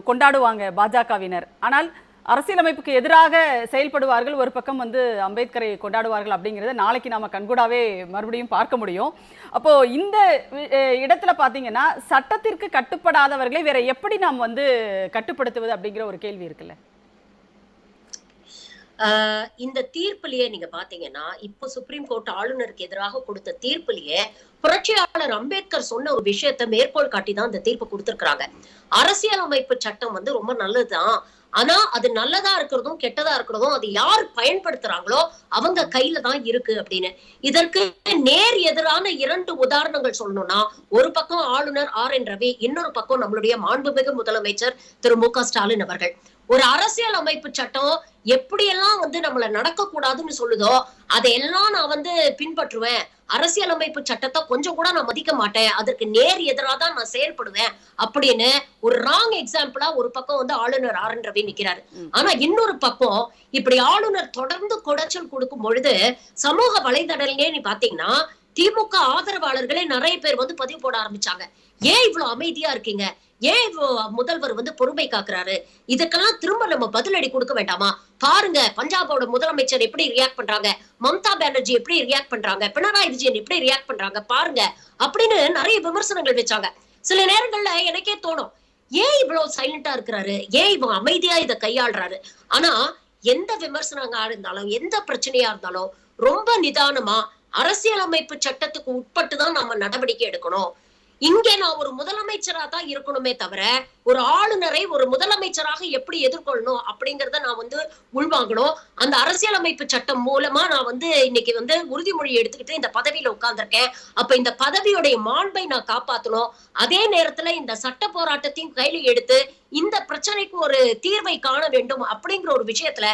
கொண்டாடுவாங்க பாஜகவினர். ஆனால் அரசியலமைப்புக்கு எதிராக செயல்படுவார்கள், ஒரு பக்கம் அம்பேத்கரை கொண்டாடுவார்கள் அப்படிங்கிறத நாளைக்கு நாம கண்கூடாவே மறுபடியும் பார்க்க முடியும். அப்போ இந்த இடத்துல பாத்தீங்கன்னா சட்டத்திற்கு கட்டுப்படாதவர்களை வேற எப்படி நாம் கட்டுப்படுத்துவது அப்படிங்கிற ஒரு கேள்வி இருக்குல்ல. இந்த தீர்ப்பிலேயே நீங்க பாத்தீங்கன்னா இப்ப சுப்ரீம் கோர்ட் ஆளுநருக்கு எதிராக கொடுத்த தீர்ப்பிலேயே புரட்சியாளர் அம்பேத்கர் சொன்ன ஒரு விஷயத்தை மேற்கோள் காட்டி தான் இந்த தீர்ப்பு கொடுத்திருக்கிறாங்க. அரசியலமைப்பு சட்டம் ரொம்ப நல்லதுதான், ஆனா அது நல்லதா இருக்கிறதும் கெட்டதா இருக்கிறதும் அது யார் பயன்படுத்துறாங்களோ அவங்க கையில தான் இருக்கு அப்படின்னு. இதற்கு நேர் எதிரான 2 உதாரணங்கள் சொல்லணும்னா, ஒரு பக்கம் ஆளுநர் RN ரவி, இன்னொரு பக்கம் நம்மளுடைய மாண்புமிகு முதலமைச்சர் திரு மு க ஸ்டாலின் அவர்கள். ஒரு அரசியல் அமைப்பு சட்டம் எப்படியெல்லாம் நம்மள நடக்க கூடாதுன்னு சொல்லுதோ அதையெல்லாம் நான் பின்பற்றுவேன். அரசியல் அமைப்பு சட்டத்தை கொஞ்சம் கூட நான் மதிக்க மாட்டேன், அதற்கு நேர் எதிராக தான் நான் செயல்படுவேன் அப்படின்னு ஒரு ராங் எக்ஸாம்பிளா ஒரு பக்கம் ஆளுநர் RN ரவி நிக்கிறாரு. ஆனா இன்னொரு பக்கம் இப்படி ஆளுநர் தொடர்ந்து குடைச்சல் கொடுக்கும் பொழுது சமூக வலைதளங்களே நீ பாத்தீங்கன்னா திமுக ஆதரவாளர்களே நிறைய பேர் பதிவு போட ஆரம்பிச்சாங்க. ஏன் இவ்வளவு அமைதியா இருக்கீங்க, ஏன் முதல்வர் பொறுமை காக்குறாரு, இதுக்கெல்லாம் திரும்ப நம்ம பதிலடி கொடுக்க வேண்டாமா? பாருங்க பஞ்சாபோட முதலமைச்சர் எப்படி ரியாக்ட் பண்றாங்க, மம்தா பானர்ஜி எப்படி ரியாக்ட் பண்றாங்க, பினராயி விஜயன் எப்படி ரியாக்ட் பண்றாங்க பாருங்க அப்படின்னு நிறைய விமர்சனங்கள் வச்சாங்க. சில நேரங்கள்ல எனக்கே தோணும், ஏன் இவ்வளவு சைலண்டா இருக்கிறாரு, ஏன் இவங்க அமைதியா இதை கையாளுறாரு? ஆனா எந்த விமர்சனங்களா இருந்தாலும் எந்த பிரச்சனையா இருந்தாலும் ரொம்ப நிதானமா அரசியலமைப்பு சட்டத்துக்கு உட்பட்டுதான் நம்ம நடவடிக்கை எடுக்கணும். இங்க நான் ஒரு முதலமைச்சரா தான் இருக்கணுமே தவிர ஒரு ஆளுநரை ஒரு முதலமைச்சராக எப்படி எதிர்கொள்ளணும் அப்படிங்கறத நான் உள்வாங்கணும். அந்த அரசியலமைப்பு சட்டம் மூலமா நான் இன்னைக்கு உறுதிமொழி எடுத்துக்கிட்டு இந்த பதவியில உட்கார்ந்திருக்கேன். அப்ப இந்த பதவியுடைய மாண்பை நான் காப்பாற்றணும். அதே நேரத்துல இந்த சட்ட போராட்டத்தையும் கையில எடுத்து இந்த பிரச்சனைக்கு ஒரு தீர்வை காண வேண்டும் அப்படிங்கிற ஒரு விஷயத்துல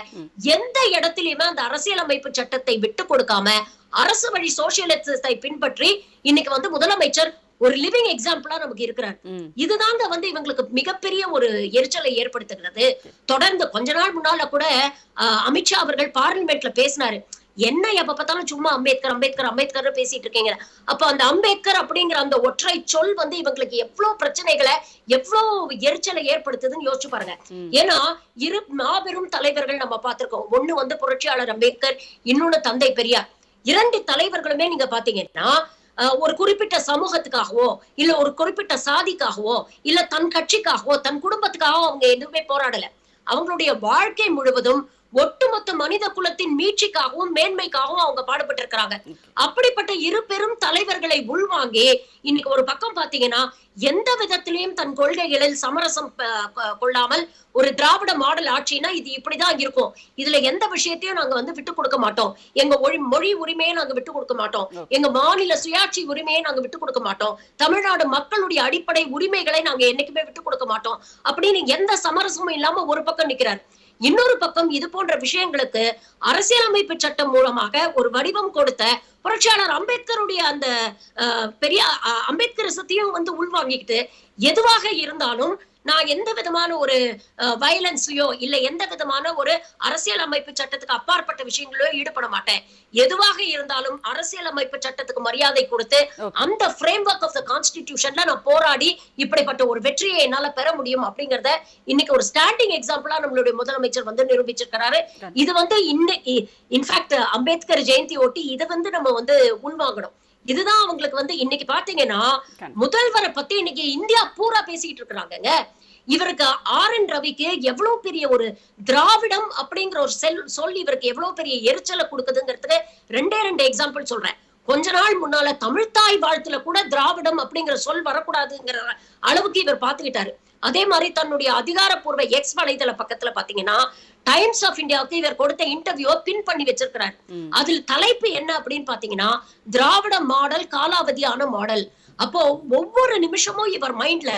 எந்த இடத்திலயுமே அந்த அரசியலமைப்பு சட்டத்தை விட்டு கொடுக்காம அரசு வழி சோசியலிசத்தை பின்பற்றி இன்னைக்கு முதலமைச்சர் ஒரு லிவிங் எக்ஸாம்பிளா நமக்கு இருக்கிறார். இதுதாங்க இவங்களுக்கு மிகப்பெரிய ஒரு எரிச்சலை ஏற்படுத்துகிறது. தொடர்ந்து கொஞ்ச நாள் முன்னால கூட அமித்ஷா அவர்கள் பார்லிமெண்ட்ல பேசினாரு, என்ன எப்ப பார்த்தாலும் சும்மா அம்பேத்கர் அம்பேத்கர் அம்பேத்கர் பேசிட்டு இருக்கீங்க. அப்ப அந்த அம்பேத்கர் அப்படிங்கிற அந்த ஒற்றை சொல் இவங்களுக்கு எவ்வளவு பிரச்சனைகளை எவ்வளவு எரிச்சலை ஏற்படுத்துதுன்னு யோசிச்சு பாருங்க. ஏன்னா இரு மாபெரும் தலைவர்கள் நம்ம பார்த்திருக்கோம். ஒண்ணு புரட்சியாளர் அம்பேத்கர், இன்னொன்னு தந்தை பெரியார். 2 தலைவர்களுமே நீங்க பாத்தீங்கன்னா ஒரு குறிப்பிட்ட சமூகத்துக்காகவோ இல்ல ஒரு குறிப்பிட்ட சாதிக்காகவோ இல்ல தன் கட்சிக்காகவோ தன் குடும்பத்துக்காகவோ அவங்க எதுவுமே போராடல. அவங்களுடைய வாழ்க்கை முழுவதும் ஒட்டுமொத்த மனித குலத்தின் மீட்சிக்காகவும் மேன்மைக்காகவும் அவங்க பாடுபட்டு இருக்கிறாங்க. அப்படிப்பட்ட 2 பெரும் தலைவர்களை உள்வாங்கி இன்னைக்கு ஒரு பக்கம் பாத்தீங்கன்னா எந்த விதத்திலையும் தன் கொள்கைகளில் சமரசம் கொள்ளாமல் ஒரு திராவிட மாடல் ஆட்சினா இது இப்படிதான் இருக்கும், இதுல எந்த விஷயத்தையும் நாங்க விட்டு கொடுக்க மாட்டோம், எங்க மொழி உரிமையை நாங்க விட்டு கொடுக்க மாட்டோம், எங்க மாநில சுயாட்சி உரிமையை நாங்க விட்டு கொடுக்க மாட்டோம், தமிழ்நாடு மக்களுடைய அடிப்படை உரிமைகளை நாங்க என்னைக்குமே விட்டு கொடுக்க மாட்டோம் அப்படின்னு எந்த சமரசமும் இல்லாம ஒரு பக்கம் நிக்கிறார். இன்னொரு பக்கம் இது போன்ற விஷயங்களுக்கு அரசியலமைப்பு சட்டம் மூலமாக ஒரு வடிவம் கொடுத்த புரட்சியாளர் அம்பேத்கருடைய அந்த பெரிய அம்பேத்கரிசத்தையும் உள்வாங்கிக்கிட்டு எதுவாக இருந்தாலும் நான் எந்த விதமான ஒரு வயலன்ஸையோ இல்ல எந்த விதமான ஒரு அரசியல் அமைப்பு சட்டத்துக்கு அப்பாற்பட்ட விஷயங்களோ ஈடுபட மாட்டேன், எதுவாக இருந்தாலும் அரசியல் அமைப்பு சட்டத்துக்கு மரியாதை கொடுத்து அந்த ஃப்ரேம் ஒர்க் ஆஃப் த கான்ஸ்டிடியூஷன்ல நான் போராடி இப்படிப்பட்ட ஒரு வெற்றியை என்னால பெற முடியும் அப்படிங்கறத இன்னைக்கு ஒரு ஸ்டாண்டிங் எக்ஸாம்பிளா நம்மளுடைய முதலமைச்சர் நிரூபிச்சிருக்கிறாரு. இது இன்னைக்கு இன்ஃபேக்ட் அம்பேத்கர் ஜெயந்தி ஒட்டி இதை நம்ம உள்வாங்கணும். இதுதான் அவங்களுக்கு வந்து இன்னைக்கு பாத்தீங்கன்னா முதல்வரை பத்தி இன்னைக்கு இந்தியா பூரா பேசிட்டு இருக்கிறாங்க. இவருக்கு RN ரவிக்கு எவ்வளவு பெரிய ஒரு திராவிடம் அப்படிங்கிற ஒரு சொல் இவருக்கு எவ்வளவு பெரிய எரிச்சலை கொடுக்குதுங்கிறதுக்கு ரெண்டு எக்ஸாம்பிள் சொல்றேன். கொஞ்ச நாள் முன்னால தமிழ்தாய் வாழ்த்துல கூட திராவிடம் அப்படிங்கிற சொல் வரக்கூடாதுங்கிற அளவுக்கு இவர் பாத்துக்கிட்டாரு. அதே மாதிரி தன்னுடைய அதிகாரப்பூர்வ எக்ஸ் வலைதள பக்கத்துல பாத்தீங்கன்னா டைம்ஸ் ஆஃப் இந்தியாவுக்கு இவர் கொடுத்த இன்டர்வியூ பின் பண்ணி வச்சிருக்கிறார். அதில் தலைப்பு என்ன அப்படின்னு பாத்தீங்கன்னா திராவிட மாடல் காலாவதியான மாடல். அப்போ ஒவ்வொரு நிமிஷமும் இவர் மைண்ட்ல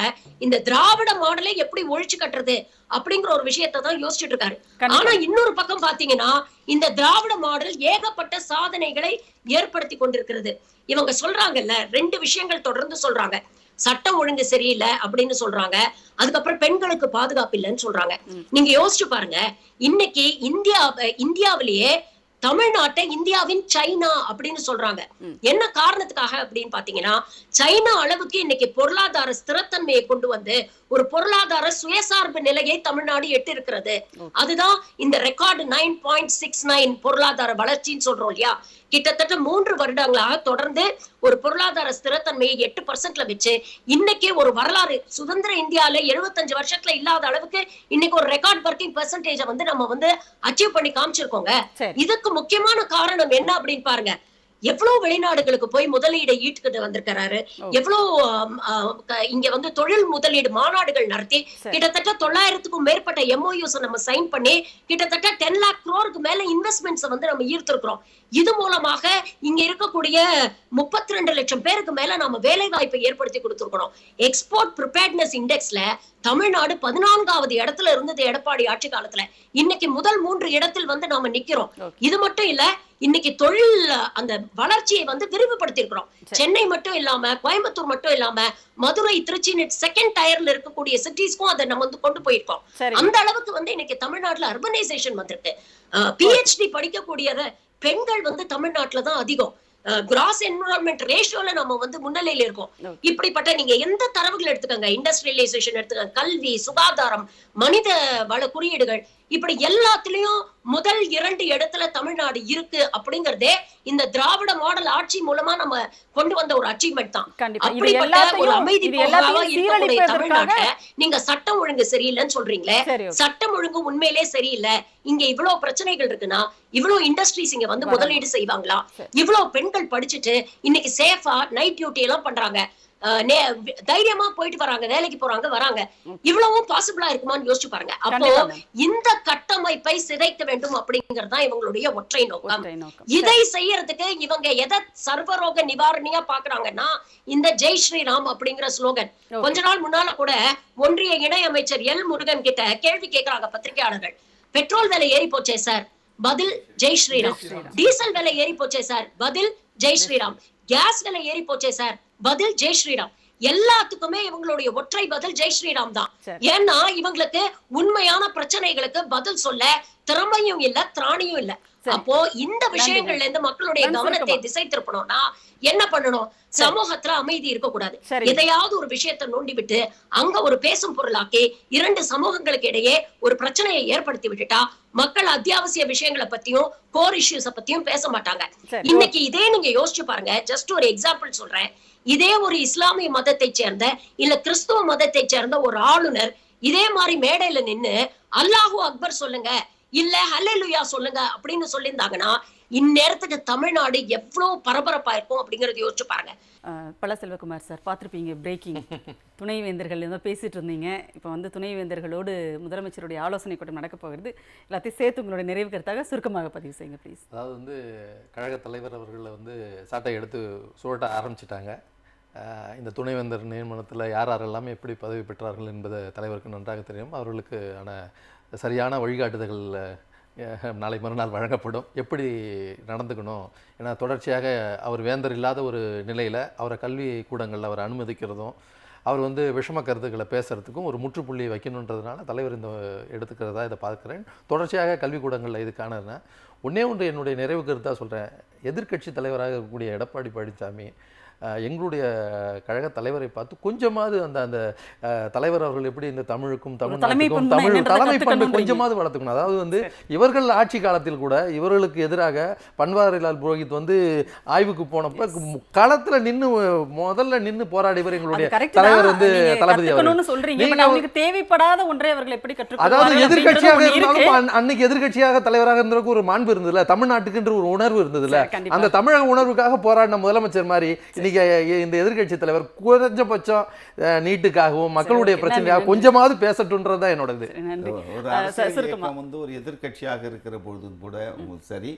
இந்த திராவிட மாடலை எப்படி ஒழிச்சு கட்டுறது அப்படிங்கிற ஒரு விஷயத்தை தான் யோசிச்சுட்டு இருக்காரு. ஆனா இன்னொரு பக்கம் பாத்தீங்கன்னா இந்த திராவிட மாடல் ஏகப்பட்ட சாதனைகளை ஏற்படுத்தி கொண்டிருக்கிறது. இவங்க சொல்றாங்கல்ல, 2 விஷயங்கள் தொடர்ந்து சொல்றாங்க. சட்டம் ஒழுங்கு சரியில்லை அப்படின்னு சொல்றாங்க, அதுக்கப்புறம் பெண்களுக்கு பாதுகாப்பு இல்லைன்னு சொல்றாங்க. நீங்க யோசிச்சு பாருங்க, இன்னைக்கு இந்தியாவிலேயே தமிழ்நாட்டை இந்தியாவின் சைனா அப்படின்னு சொல்றாங்க. என்ன காரணத்துக்காக அப்படின்னு பாத்தீங்கன்னா சைனா அளவுக்கு இன்னைக்கு பொருளாதார ஸ்திரத்தன்மையை கொண்டு வந்து ஒரு பொருளாதார சுயசார்பு நிலையை தமிழ்நாடு எட்டு இருக்கிறது. அதுதான் இந்த ரெக்கார்டு 9.69 பொருளாதார வளர்ச்சின்னு சொல்றோம் இல்லையா. கிட்டத்தட்ட 3 வருடங்களாக தொடர்ந்து ஒரு பொருளாதார ஸ்திரத்தன்மையை 8% வச்சு இன்னைக்கு ஒரு வரலாறு சுதந்திர இந்தியால 75 வருஷத்துல இல்லாத அளவுக்கு இன்னைக்கு ஒரு ரெக்கார்ட் ஒர்க்கிங் பெர்சன்டேஜ வந்து நம்ம வந்து அச்சீவ் பண்ணி காமிச்சிருக்கோங்க. இதுக்கு முக்கியமான காரணம் என்ன அப்படின்னு பாருங்க. எவ்வளவு வெளிநாடுகளுக்கு போய் முதலீடை ஈட்டுக்கிட்டு வந்திருக்கிறாரு, எவ்வளவு இங்க வந்து தொழில் முதலீடு மாநாடுகள் நடத்தி கிட்டத்தட்ட 900க்கும் மேற்பட்ட MOUs நம்ம சைன் பண்ணி கிட்டத்தட்ட 10 lakh crore மேல இன்வெஸ்ட்மெண்ட்ஸ் வந்து நம்ம ஈர்த்திருக்கிறோம். இது மூலமாக இங்க இருக்கக்கூடிய 32 லட்சம் பேருக்கு மேல நம்ம வேலை வாய்ப்பை ஏற்படுத்தி கொடுத்திருக்கிறோம். எக்ஸ்போர்ட் ப்ரிப்பேர்ட்னஸ் இண்டெக்ஸ்ல தமிழ்நாடு 14வது இடத்துல இருந்தது எடப்பாடி ஆட்சி காலத்துல. இன்னைக்கு முதல் 3 இடத்தில் வந்து நாம நிக்கிறோம். இது மட்டும் இல்ல, இன்னைக்கு தொழில் அந்த வளர்ச்சியை வந்து விரிவுபடுத்தி இருக்கிறோம். சென்னை மட்டும் இல்லாம, கோயம்புத்தூர் மட்டும் இல்லாம, மதுரை, திருச்சி செகண்ட் டயர்ல இருக்கக்கூடிய சிட்டிஸ்க்கும் அதை நம்ம வந்து கொண்டு போயிருக்கோம். அந்த அளவுக்கு வந்து இன்னைக்கு தமிழ்நாட்டுல அர்பனைசேஷன் வந்திருக்கு. PhD படிக்கக்கூடிய பெண்கள் வந்து தமிழ்நாட்டுல தான் அதிகம். கிராஸ் என்விரான்மெண்ட் ரேஷியோல நம்ம வந்து முன்னிலையில இருக்கோம். இப்படிப்பட்ட நீங்க எந்த தரவுகள் எடுத்துக்கங்க, இண்டஸ்ட்ரியலைசேஷன் எடுத்துக்கங்க, கல்வி, சுகாதாரம், மனித வள குறியீடுகள், இப்படி எல்லாத்துலயும் முதல் 2 இடத்துல தமிழ்நாடு இருக்கு அப்படிங்கறதே இந்த திராவிட மாடல் ஆட்சி மூலமா நம்ம கொண்டு வந்த ஒரு அச்சீவ்மெண்ட் தான். அப்படிப்பட்ட ஒரு அமைதி பூங்காவா இருக்கக்கூடிய தமிழ்நாட்டை நீங்க சட்டம் ஒழுங்கு சரியில்லைன்னு சொல்றீங்களே, சட்டம் ஒழுங்கு உண்மையிலே சரியில்லை, இங்க இவ்வளவு பிரச்சனைகள் இருக்குன்னா இவ்வளவு இண்டஸ்ட்ரீஸ் இங்க வந்து முதலீடு செய்வாங்களா? இவ்வளவு பெண்கள் படிச்சுட்டு இன்னைக்கு சேஃபா நைட் டியூட்டி எல்லாம் பண்றாங்க, தைரியமா போயிட்டு வராங்க, வேலைக்கு போறாங்க வராங்க. இவ்வளவும் பாசிபிளா இருக்குமான்னு யோசிச்சு பாருங்க. அப்போ இந்த கட்டமைப்பை சிதைக்க வேண்டும் அப்படிங்கறதுதான் இவங்களுடைய ஒற்றை நோக்கம். இதை செய்யறதுக்கு இவங்க எதை சர்வரோக நிவாரணியா பாக்குறாங்கன்னா இந்த ஜெய் ஸ்ரீராம் அப்படிங்கிற ஸ்லோகன். கொஞ்ச நாள் முன்னால கூட ஒன்றிய இணை அமைச்சர் எல் முருகன் கிட்ட கேள்வி கேட்கிறாங்க பத்திரிகையாளர்கள். பெட்ரோல் விலை ஏறி போச்சே சார், பதில் ஜெய் ஸ்ரீராம். டீசல் விலை ஏறி போச்சே சார், பதில் ஜெய் ஸ்ரீராம். கேஸ் விலை ஏறி போச்சே சார், பதில் ஜெய் ஸ்ரீராம். எல்லாத்துக்குமே இவங்களுடைய ஒற்றை பதில் ஜெய் ஸ்ரீராம் தான். ஏன்னா இவங்களுக்கு உண்மையான பிரச்சனைகளுக்கு பதில் சொல்ல திறமையும் இல்ல, திராணியும் இல்ல. அப்போ இந்த விஷயங்கள்ல இருந்து மக்களுடைய கவனத்தை திசை திருப்பணும்னா என்ன பண்ணணும்? சமூகத்துல அமைதி இருக்க கூடாது. எதையாவது ஒரு விஷயத்தை நோண்டி விட்டு அங்க ஒரு பேசும் பொருளாக்கி 2 சமூகங்களுக்கு இடையே ஒரு பிரச்சனையை ஏற்படுத்தி விட்டுட்டா மக்கள் அத்தியாவசிய விஷயங்களை பத்தியும் கோர் இஷ்யூஸ பத்தியும் பேச மாட்டாங்க. இன்னைக்கு இதே நீங்க யோசிச்சு பாருங்க. ஜஸ்ட் ஒரு எக்ஸாம்பிள் சொல்றேன். இதே ஒரு இஸ்லாமிய மதத்தை சேர்ந்த இல்ல கிறிஸ்துவ மதத்தை சேர்ந்த ஒரு ஆளுநர் இதே மாதிரி மேடையில நின்னு அல்லாஹு அக்பர் சொல்லுங்க இல்ல ஹல்லேலூயா சொல்லுங்க அப்படின்னு சொல்லியிருந்தாங்கன்னா இந்நேரத்துக்கு தமிழ்நாடு எவ்வளவு பரபரப்பா இருக்கும் அப்படிங்கறது யோசிச்சு பாருங்க. பல செல்வகுமார் சார், பார்த்துருப்பீங்க பிரேக்கிங் துணைவேந்தர்கள் பேசிட்டு இருந்தீங்க. இப்போ வந்து துணைவேந்தர்களோடு முதலமைச்சருடைய ஆலோசனை கூட்டம் நடக்க போகிறது. எல்லாத்தையும் சேர்த்து உங்களுடைய நிறைவு கருத்தாக சுருக்கமாக பதிவு செய்யுங்க ப்ளீஸ். அதாவது வந்து கழக தலைவர் அவர்களை வந்து சாட்டை எடுத்து சுரட்ட ஆரம்பிச்சிட்டாங்க. இந்த துணைவேந்தர் நியமனத்தில் யார் யாரெல்லாமே எப்படி பதவி பெற்றார்கள் என்பது தலைவருக்கு நன்றாக தெரியும். அவர்களுக்கு சரியான வழிகாட்டுதல்கள் நாளை மறுநாள் வழங்கப்படும். எப்படி நடந்துக்கணும், ஏன்னா தொடர்ச்சியாக அவர் வேந்தர் இல்லாத ஒரு நிலையில் அவரை கல்வி கூடங்களில் அவர் அனுமதிக்கிறதும் அவர் வந்து விஷம கருத்துக்களை பேசுகிறதுக்கும் ஒரு முற்றுப்புள்ளி வைக்கணுன்றதுனால தலைவர் இந்த எடுத்துக்கிறதா இதை பார்க்குறேன். தொடர்ச்சியாக கல்விக்கூடங்களில் இதுக்கான ஒன்றே ஒன்று என்னுடைய நிறைவு கருத்தாக சொல்கிறேன். எதிர்க்கட்சி தலைவராக இருக்கக்கூடிய எடப்பாடி பழனிசாமி எங்களுடைய கழக தலைவரை பார்த்து கொஞ்சமாவது அந்த தலைவர் அவர்கள் எப்படி இந்த தமிழுக்கும் தலைமை தமிழ்நாட்டுக்கும் பண்புனா என்னன்றதை தலைமை பண்பை கத்துக்கணும்ன்றீங்க. கொஞ்சமாவது வளர்த்துக்கணும். அதாவது வந்து இவர்கள் ஆட்சி காலத்தில் கூட இவர்களுக்கு எதிராக பன்வாரிலால் புரோஹித் வந்து ஆய்வுக்கு போனப்ப களத்துல முதல்ல நின்னு போராடியவர் எங்களுடைய தலைவர் வந்து தளபதி அவர்கள். சொல்றீங்க, பட் அவங்களுக்கு தேவைப்படாத ஒன்றை அவர்கள் எப்படி அதாவது கற்றுக்கொள்வார்கள் எதிர்க்கட்சியாக அப்படின்றது ஒண்ணு இருக்கு. இருந்தாலும் அன்னைக்கு எதிர்க்கட்சியாக தலைவராக இருந்ததுக்கு ஒரு மாண்பு இருந்ததுல, தமிழ்நாட்டுக்குன்ற ஒரு உணர்வு இருந்ததுல, கண்டிப்பா. அந்த தமிழக உணர்வுக்காக போராடின முதலமைச்சர் மாதிரி இன்னைக்கு இந்த எதிர்க்கட்சி தலைவர் குறைஞ்சபட்சம் நீட்டுக்காகவும் மக்களுடைய பிரச்சனைக்காக கொஞ்சமாவது பேசட்டும்ன்றதுதான் என்னோட இது. நன்றி. ஒரு அரசியல் இயக்கம் வந்து ஒரு எதிர்க்கட்சியாக இருக்கிற பொழுதும் கூட சரி,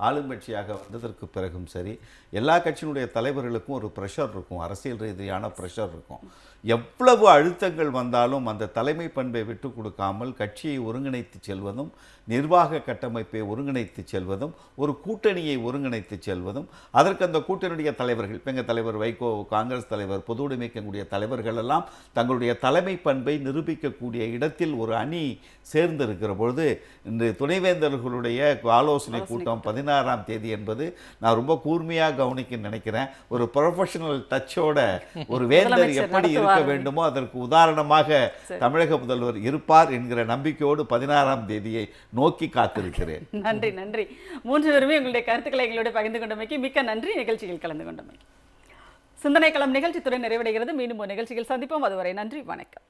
ஆளுங்கட்சியாக வந்ததற்கு பிறகும் சரி, எல்லா கட்சியினுடைய தலைவர்களுக்கும் ஒரு ப்ரெஷர் இருக்கும், அரசியல் ரீதியான ப்ரெஷர் இருக்கும். எவ்வளவு அழுத்தங்கள் வந்தாலும் அந்த தலைமை பண்பை விட்டு கொடுக்காமல் கட்சியை ஒருங்கிணைத்து செல்வதும், நிர்வாக கட்டமைப்பை ஒருங்கிணைத்து செல்வதும், ஒரு கூட்டணியை ஒருங்கிணைத்து செல்வதும், அதற்கு அந்த கூட்டணியுடைய தலைவர்கள், இப்போ எங்கள் தலைவர் வைகோ, காங்கிரஸ் தலைவர், பொது உடைமைக்கக்கூடிய தலைவர்கள் எல்லாம் தங்களுடைய தலைமை பண்பை நிரூபிக்கக்கூடிய இடத்தில் ஒரு அணி சேர்ந்திருக்கிற பொழுது இன்று துணைவேந்தர்களுடைய ஆலோசனை கூட்டம் 16ஆம் தேதி என்பது நான் ரொம்ப கூர்மையாக கவனிக்க நினைக்கிறேன். ஒரு ப்ரொஃபஷனல் டச்சோட ஒரு வேந்தர் எப்படி இருக்க வேண்டுமோ அதற்கு உதாரணமாக தமிழக முதல்வர் இருப்பார் என்கிற நம்பிக்கையோடு 16ஆம் தேதியை நோக்கி காத்திருக்கிறேன். நன்றி நன்றி. 3 பேருமே உங்களுடைய கருத்துக்களை எங்களோட பகிர்ந்து கொண்டமைக்கு மிக்க நன்றி. நிகழ்ச்சியில் கலந்து கொண்டமைக்கு. சிந்தனை களம் நிகழ்ச்சி துறை நிறைவடைகிறது. மீண்டும் ஒரு நிகழ்ச்சியில் சந்திப்போம். அதுவரை நன்றி, வணக்கம்.